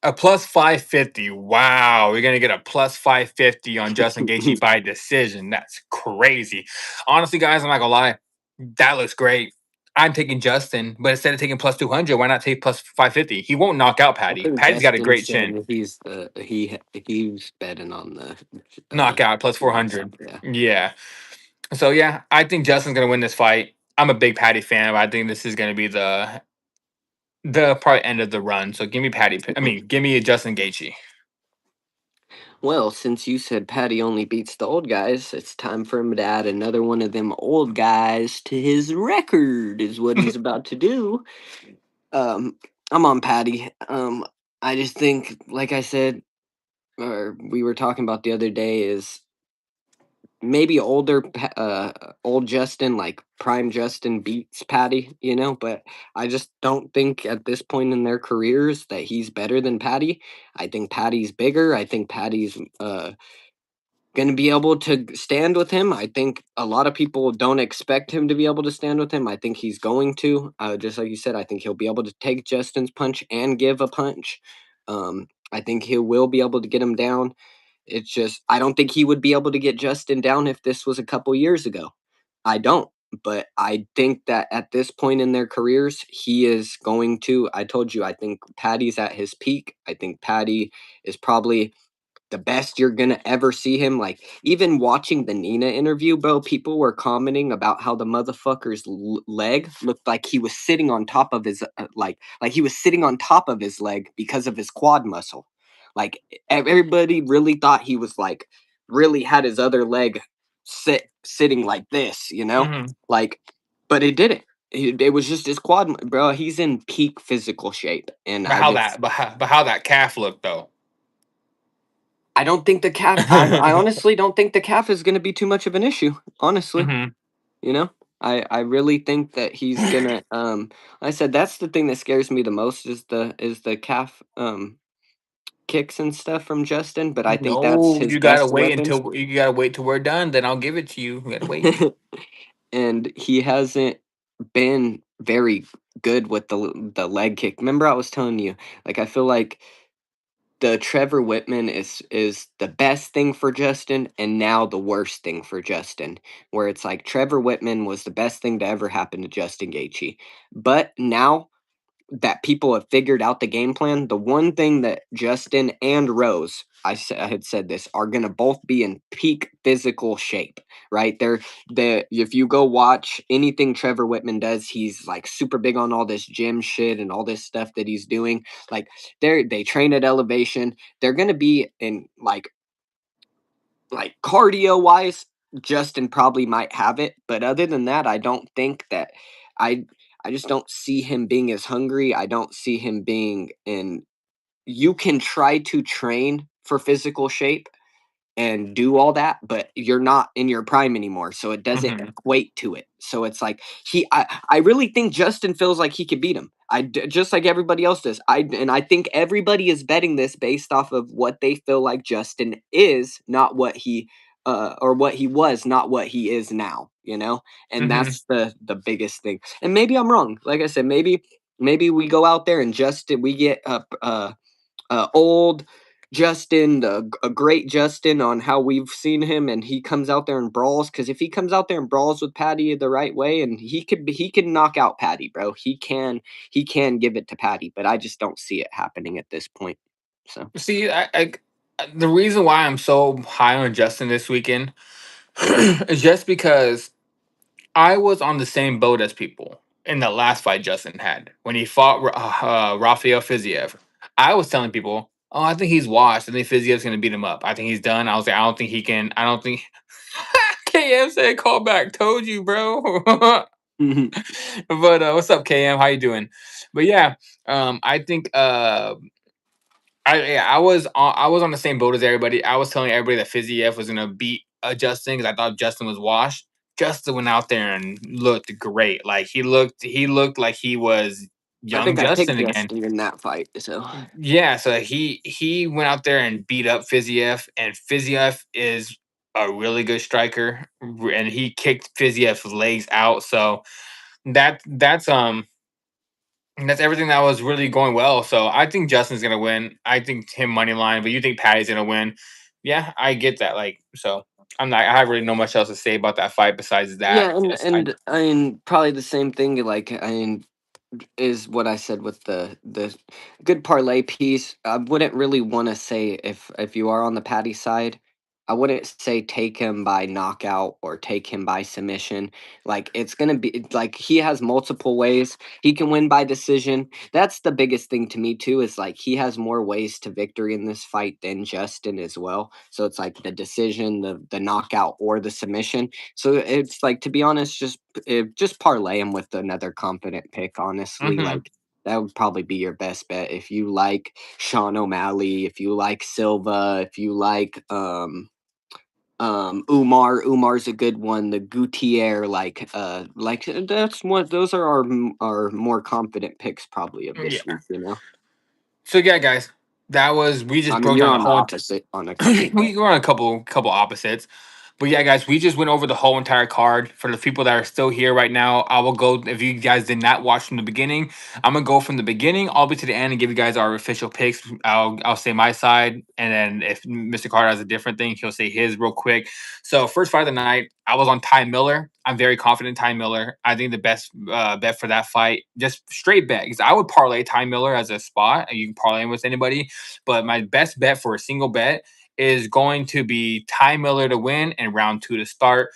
a +550. Wow, we're gonna get a +550 on Justin Gaethje by decision. That's crazy. Honestly, guys, I'm not gonna lie. That looks great. I'm taking Justin, but instead of taking +200, why not take +550? He won't knock out I Patty. think Patty's got a Justin great chin. said he's betting on the Knockout +400. knockout. Yeah. Yeah. So yeah, I think Justin's gonna win this fight. I'm a big Patty fan, but I think this is gonna be the probably end of the run. So give me Patty. I mean, give me a Justin Gaethje. Well, since you said Patty only beats the old guys, it's time for him to add another one of them old guys to his record, is what he's about to do. Um, I'm on Patty. I just think, like I said, or we were talking about the other day, is maybe old Justin, like prime Justin, beats Patty, but I just don't think at this point in their careers that he's better than Patty. I think Patty's bigger. I think Patty's going to be able to stand with him. I think a lot of people don't expect him to be able to stand with him. I think he's going to. Just like you said, I think he'll be able to take Justin's punch and give a punch. I think he will be able to get him down. It's just I don't think he would be able to get Justin down if this was a couple years ago. I don't. But I think that at this point in their careers, he is going to. I told you, I think Patty's at his peak. I think Patty is probably the best you're gonna ever see him. Like even watching the Nina interview, bro, people were commenting about how the motherfucker's leg looked like he was sitting on top of his like he was sitting on top of his leg because of his quad muscle. Like everybody really thought he was like really had his other leg sitting like this, Mhm. like, but it didn't. It was just his quad, bro. He's in peak physical shape, and But how that calf looked though. I don't think the calf. I honestly don't think the calf is going to be too much of an issue. Honestly, Mhm. you know, I really think that he's gonna. I said that's the thing that scares me the most is the calf kicks and stuff from Justin. But I think that's No, his best weapon. you gotta wait till we're done. Then I'll give it to you. You gotta wait. And he hasn't been very good with the leg kick. Remember, I was telling you, like I feel like the Trevor Whitman is the best thing for Justin and now the worst thing for Justin, where it's like Trevor Whitman was the best thing to ever happen to Justin Gaethje. But now that people have figured out the game plan, the one thing that Justin and Rose, I had said this, are going to both be in peak physical shape, right? If you go watch anything Trevor Whitman does, he's like super big on all this gym shit and all this stuff that he's doing. Like they train at elevation. They're going to be in like cardio wise, Justin probably might have it, but other than that, I don't think that I I just don't see him being as hungry. I don't see him being in you can try to train for physical shape and do all that, but you're not in your prime anymore, so it doesn't Mhm. equate to it. So it's like I really think Justin feels like he could beat him. Just like everybody else does. I think everybody is betting this based off of what they feel like Justin is, not what he or what he was, not what he is now. You know, and Mhm. that's the biggest thing. And maybe I'm wrong. Like I said, maybe we go out there and Justin we get old Justin, a great Justin on how we've seen him, and he comes out there and brawls. Because if he comes out there and brawls with Patty the right way, and he can knock out Patty, bro. He can give it to Patty, but I just don't see it happening at this point. So See, the reason why I'm so high on Justin this weekend is just because I was on the same boat as people in the last fight Justin had when he fought Rafael Fiziev. I was telling people, "Oh, I think he's washed. I think Fiziev's going to beat him up. I think he's done." I was like, "I don't think he can. I don't think." KM said, "Call back. Told you, bro." But what's up, KM? How you doing? But yeah, I think I was on the same boat as everybody. I was telling everybody that Fiziev was gonna beat Justin because I thought Justin was washed. Justin went out there and looked great. Like he looked like he was I young think I picked Justin again. Justin in that fight. So Yeah, so he went out there and beat up Fiziev, and Fiziev is a really good striker, and he kicked Fiziev's legs out. So that's everything that was really going well. So I think Justin's gonna win. I think him money line, but you think Patty's gonna win. Yeah, I get that. Like, so I have really no much else to say about that fight besides that. yeah, Just I and I mean probably the same thing. Like I mean is what I said with the good parlay piece. I wouldn't really want to say if you are on the Patty side, I wouldn't say take him by knockout or take him by submission. Like it's gonna be like he has multiple ways he can win by decision. That's the biggest thing to me too. Is like he has more ways to victory in this fight than Justin as well. So it's like the decision, the knockout, or the submission. So it's like to be honest, just parlay him with another confident pick. Honestly, hmm like that would probably be your best bet if you like Sean O'Malley, if you like Silva, if you like Umar. Umar's a good one. The Gutierrez, that's what those are our more confident picks probably of yeah. this week. You know, So yeah, guys, that was we I just mean broke you're down the on the whole. opposite on a couple, but We were on a couple opposites. But yeah, guys, we just went over the whole entire card. For the people that are still here right now, I will go. If you guys did not watch from the beginning, I'm gonna go from the beginning all the way to the end and give you guys our official picks. I'll say my side, and then if Mr. Carter has a different thing, he'll say his real quick. So first fight of the night, I was on Ty Miller. I'm very confident in Ty Miller. I think the best bet for that fight, just straight bet, because I would parlay Ty Miller as a spot. You can parlay him with anybody, but my best bet for a single bet is going to be Ty Miller to win and round 2 to start.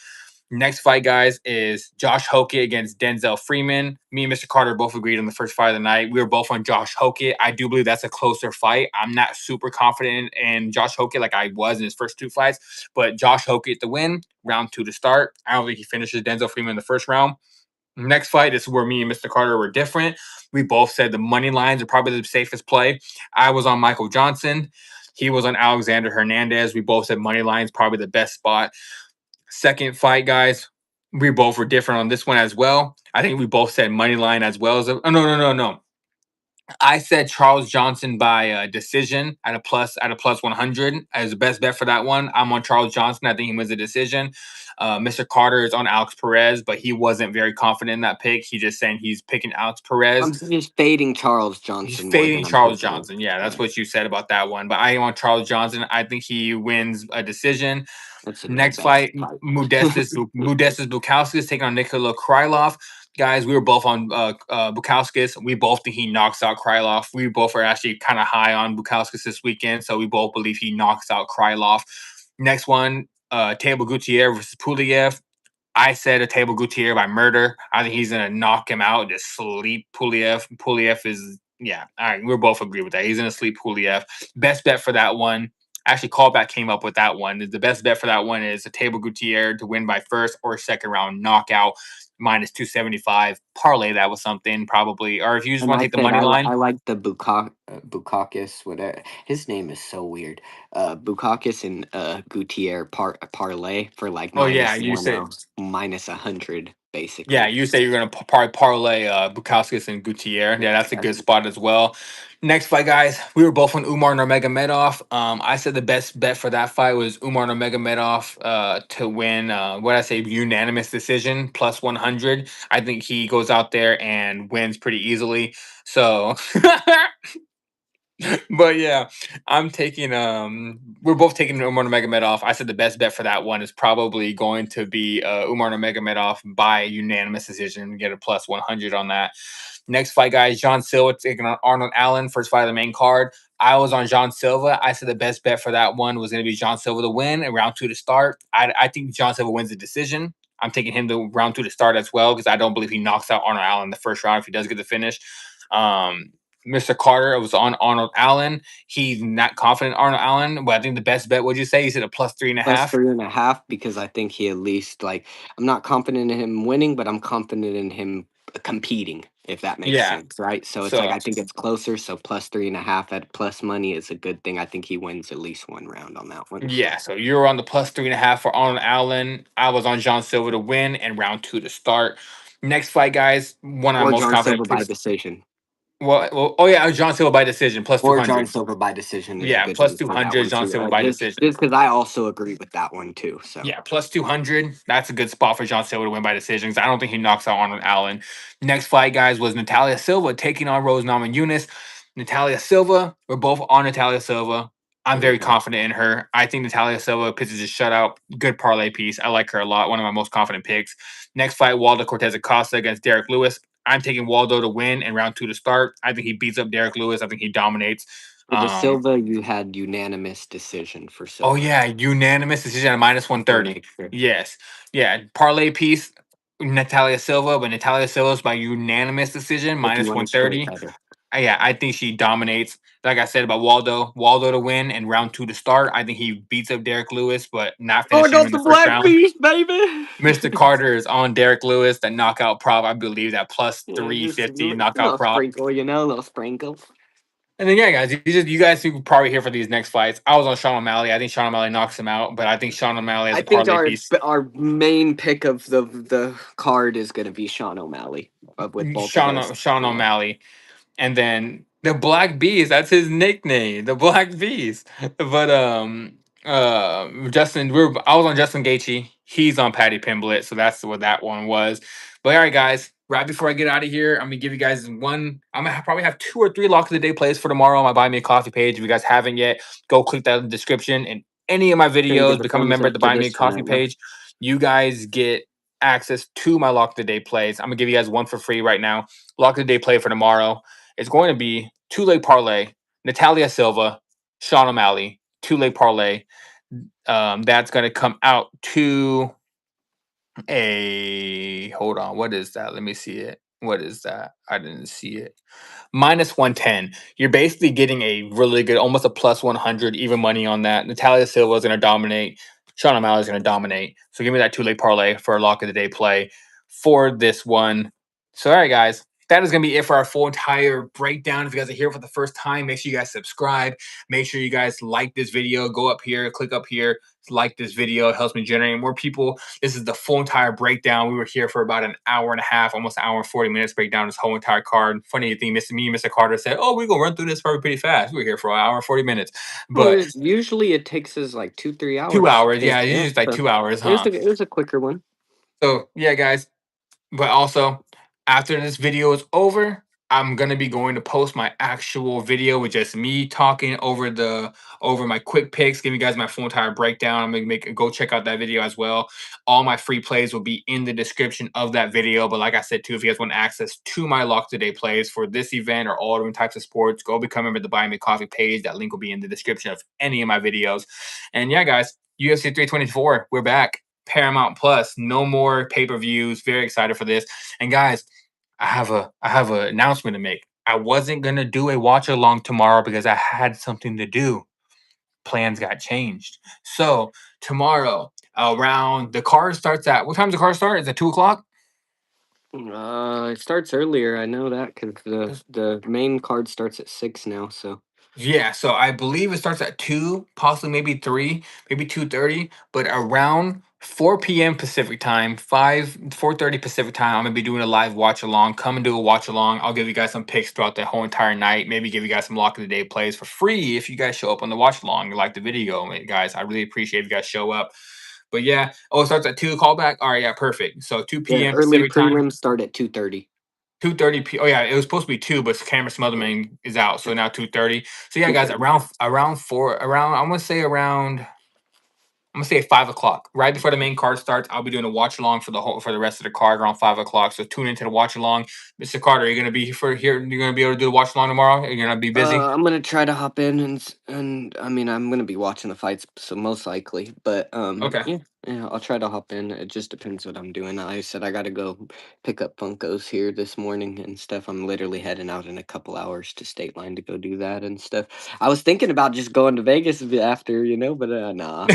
Next fight, guys, is Josh Hokett against Denzel Freeman. Me and Mr. Carter both agreed on the first fight of the night. We were both on Josh Hokett. I do believe that's a closer fight. I'm not super confident in Josh Hokett like I was in his first 2 fights, but Josh Hokett to win, round 2 to start. I don't think he finishes Denzel Freeman in the first round. Next fight is where me and Mr. Carter were different. We both said the money lines are probably the safest play. I was on Michael Johnson. He was on Alexander Hernandez. We both said money lines probably the best spot. Second fight, guys, we both were different on this one as well. I think we both said money line as well as oh no. I said Charles Johnson by decision at a plus 100 as the best bet for that one. I'm on Charles Johnson. I think he wins the decision. Mr. Carter is on Alex Perez, but he wasn't very confident in that pick. He's just saying he's picking Alex Perez. I'm just fading Charles He's Johnson more fading than I'm Charles picking him. Johnson. Yeah, that's Yeah, what you said about that one. But I am on Charles Johnson. I think he wins a decision. that's a Next bad fight, fight. Modestas Bukauskas taking on Nikola Krylov. Guys, we were both on Bukauskas. We both think he knocks out Krylov. We both are actually kind of high on Bukauskas this weekend, so we both believe he knocks out Krylov. Next one, Table Gutierrez versus Puliev. I said a Table Gutierrez by murder. I think he's gonna knock him out, just sleep Puliev. Puliev is yeah. All right, we both agree with that. He's gonna sleep Puliev. Best bet for that one. Actually, callback came up with that one. The best bet for that one is a Table Gutierrez to win by first or second round knockout, minus 275. Parlay that with something probably, or if you just And want to I take the said money I line, like the Bukakis, whatever his name is so weird. Bukakis and Gutierrez parlay for like oh yeah, minus you said 100 yeah, basically. you say you're gonna probably parlay Bukowskis and Gutierrez. Yeah, that's a good spot as well. Next fight, guys, we were both on Umar Nurmagomedov. I said the best bet for that fight was Umar Nurmagomedov to win. What I say, unanimous decision plus 100. I think he goes out there and wins pretty easily. So but yeah, I'm taking we're both taking Umar Nurmagomedov. I said the best bet for that one is probably going to be Umar Nurmagomedov by unanimous decision. Get a plus 100 on that. Next fight, guys, John Silva taking on Arnold Allen, first fight of the main card. I was on John Silva. I said the best bet for that one was going to be John Silva to win and round 2 to start. I think John Silva wins the decision. I'm taking him to round 2 to start as well because I don't believe he knocks out Arnold Allen in the first round if he does get the finish. Mr. Carter was on Arnold Allen. He's not confident in Arnold Allen, but I think the best bet, would you say? He said a plus three and a Plus half. 3.5 because I think he at least like I'm not confident in him winning, but I'm confident in him competing, if that makes Yeah. sense, right? So it's like So I think it's closer. So plus 3.5 at plus money is a good thing. I think he wins at least one round on that one. yeah, so you're on the plus three and a half for Arnold Allen. I was on John Silva to win and round 2 to start. Next fight, guys, one of my Or most John confident Silva by picks. decision. Oh yeah, John Silva by decision, plus Or John 200. Silva by decision is a Yeah, good plus one for that 200, one John too. Silva by decision. Just because I also agree with that one too. So Yeah, plus 200. That's a good spot for John Silva to win by decisions. I don't think he knocks out Arnold Allen. Next fight, guys, was Natalia Silva taking on Rose Namajunas. Natalia Silva, we're both on Natalia Silva. I'm very mhm. confident in her. I think Natalia Silva pitches a shutout. Good parlay piece. I like her a lot. One of my most confident picks. Next fight, Waldo Cortez Acosta against Derek Lewis. I'm taking Waldo to win and round 2 to start. I think he beats up Derek Lewis. I think he dominates. For the Um, Silva, you had unanimous decision for Oh Silva. yeah, unanimous decision at minus one Just want to thirty. make sure. Yes, yeah, parlay piece. Natalia Silva, but Natalia Silva's by unanimous decision If you minus want one a straight thirty. better. Yeah, I think she dominates. Like I said about Waldo, Waldo to win and round 2 to start. I think he beats up Derek Lewis, but not Oh, I finishing him got in the the first black round. beast, baby. Mr. Carter is on Derek Lewis, that knockout prop. I believe that plus Yeah, just a 350 knockout little prop. sprinkle, you know, a little sprinkle. And then yeah, guys, you guys who probably here for these next fights. I was on Sean O'Malley. I think Sean O'Malley knocks him out, but I think Sean O'Malley has I a think parlay piece. our main pick of the card is going to be Sean O'Malley with both of those. Sean Yeah. O'Malley, and then the Black Beast. That's his nickname, the Black Beast. But Justin, I was on Justin Gaethje. He's on Patty Pimblett, so that's what that one was. But all right, guys. Right before I get out of here, I'm gonna give you guys one. I'm gonna probably have 2 or 3 lock of the day plays for tomorrow on my Buy Me a Coffee page. If you guys haven't yet, go click that in the description. And any of my Gonna give videos, a become a thumbs member at up the to Buy Me a this one Coffee right now. page. You guys get access to my lock of the day plays. I'm gonna give you guys one for free right now. Lock of the day play for tomorrow. It's going to be 2-leg parlay. Natalia Silva, Sean O'Malley, 2-leg parlay. That's going to come out to a hold on. What is that? Let me see it. What is that? I didn't see it. Minus 110. You're basically getting a really good, almost a plus 100 even money on that. Natalia Silva is going to dominate. Sean O'Malley is going to dominate. So give me that 2-leg parlay for a lock of the day play for this one. So all right, guys. that is going to be it for our full entire breakdown. If you guys are here for the first time, make sure you guys subscribe. Make sure you guys like this video. Go up here, click up here, like this video. It helps me generate more people. This is the full entire breakdown. We were here for about an hour and a half, almost an hour and 40 minutes, break down this whole entire card. Funny thing, Mr. Carter said, "Oh, we're gonna run through this probably pretty fast." We were here for an hour and 40 minutes, Well, but usually it takes us like 2-3 2 hours. hours, yeah, it's Yeah, just like so 2 hours, huh? it was a quicker one. So yeah, guys. But also, after this video is over, I'm gonna be going to post my actual video with just me talking over my quick picks, giving you guys my full entire breakdown. I'm gonna go check out that video as well. All my free plays will be in the description of that video. But like I said too, if you guys want access to my Lock Today plays for this event or all different types of sports, go become a member of the Buy Me Coffee page. That link will be in the description of any of my videos. And yeah, guys, UFC 324, we're back. Paramount Plus, no more pay-per-views. Very excited for this. And guys, I have an announcement to make. I wasn't gonna do a watch along tomorrow because I had something to do. Plans got changed. So tomorrow, around the car starts at what time does the car start? Is it 2 o'clock? It starts earlier. I know that because the main card starts at 6 now. So Yeah, so I believe it starts at 2, possibly maybe 3, maybe 2:30, but around 4 p.m. Pacific time, 4:30 Pacific time, I'm gonna be doing a live watch along. Come and do a watch along. I'll give you guys some picks throughout the whole entire night. Maybe give you guys some lock of the day plays for free if you guys show up on the watch along and like the video, guys. I really appreciate if you guys show up. But yeah, oh, it starts at 2 callback. All right, yeah, perfect. So 2 yeah, p.m. early Pacific time. prelims start at 2:30. 2:30 p. Oh yeah, it was supposed to be 2, but Cameron Smotherman is out, so Yeah, now 2:30. So yeah, guys, 2:30. around 4, around I'm gonna say 5 o'clock, right before the main card starts. I'll be doing a watch along for the rest of the card around 5 o'clock. So tune into the watch along. Mr. Carter, are you gonna be for here? You're gonna be able to do the watch along tomorrow? You're gonna be busy. I'm gonna try to hop in and I mean I'm gonna be watching the fights, so most likely. But Okay. yeah, I'll try to hop in. It just depends what I'm doing. Like I said I gotta go pick up Funkos here this morning and stuff. I'm literally heading out in a couple hours to State Line to go do that and stuff. I was thinking about just going to Vegas after, but nah.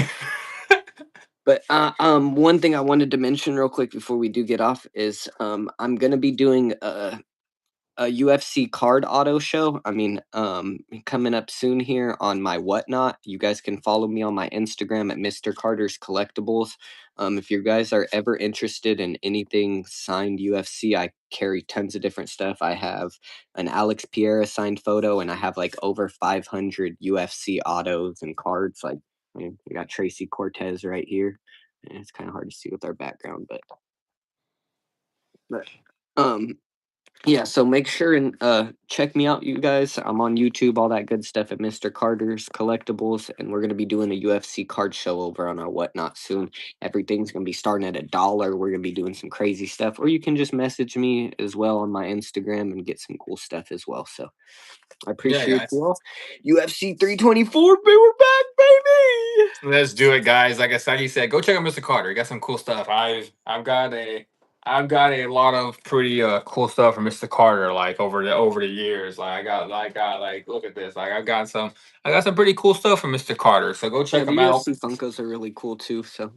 But one thing I wanted to mention real quick before we do get off is I'm gonna be doing a UFC card auto show. I mean, coming up soon here on my whatnot. You guys can follow me on my Instagram at Mr. Carter's Collectibles. If you guys are ever interested in anything signed UFC, I carry tons of different stuff. I have an Alex Pierre signed photo, and I have like over 500 UFC autos and cards. Like, we got Tracy Cortez right here. And it's kind of hard to see with our background, but um yeah, so make sure and check me out, you guys. I'm on YouTube, all that good stuff at Mr. Carter's Collectibles, and we're gonna be doing a UFC card show over on our whatnot soon. Everything's gonna be starting at $1. We're gonna be doing some crazy stuff, or you can just message me as well on my Instagram and get some cool stuff as well. So I Yeah, appreciate guys. you all. UFC 324, baby, we're back, baby. Let's do it, guys. Like I said, he said, go check out Mr. Carter. He got some cool stuff. I've got a lot of pretty cool stuff from Mr. Carter, like over the years. Like I got like look at this. Like I got some pretty cool stuff from Mr. Carter. So go Yeah, check the him out. UFC Funkos are really cool too. So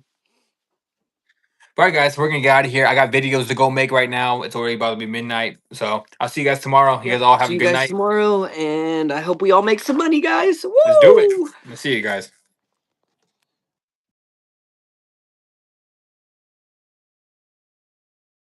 All right, guys, we're gonna get out of here. I got videos to go make right now. It's already about to be midnight. So I'll see you guys tomorrow. You yeah, guys all have see a you good guys night. tomorrow, and I hope we all make some money, guys. Let's do it. Woo! Let's see you guys.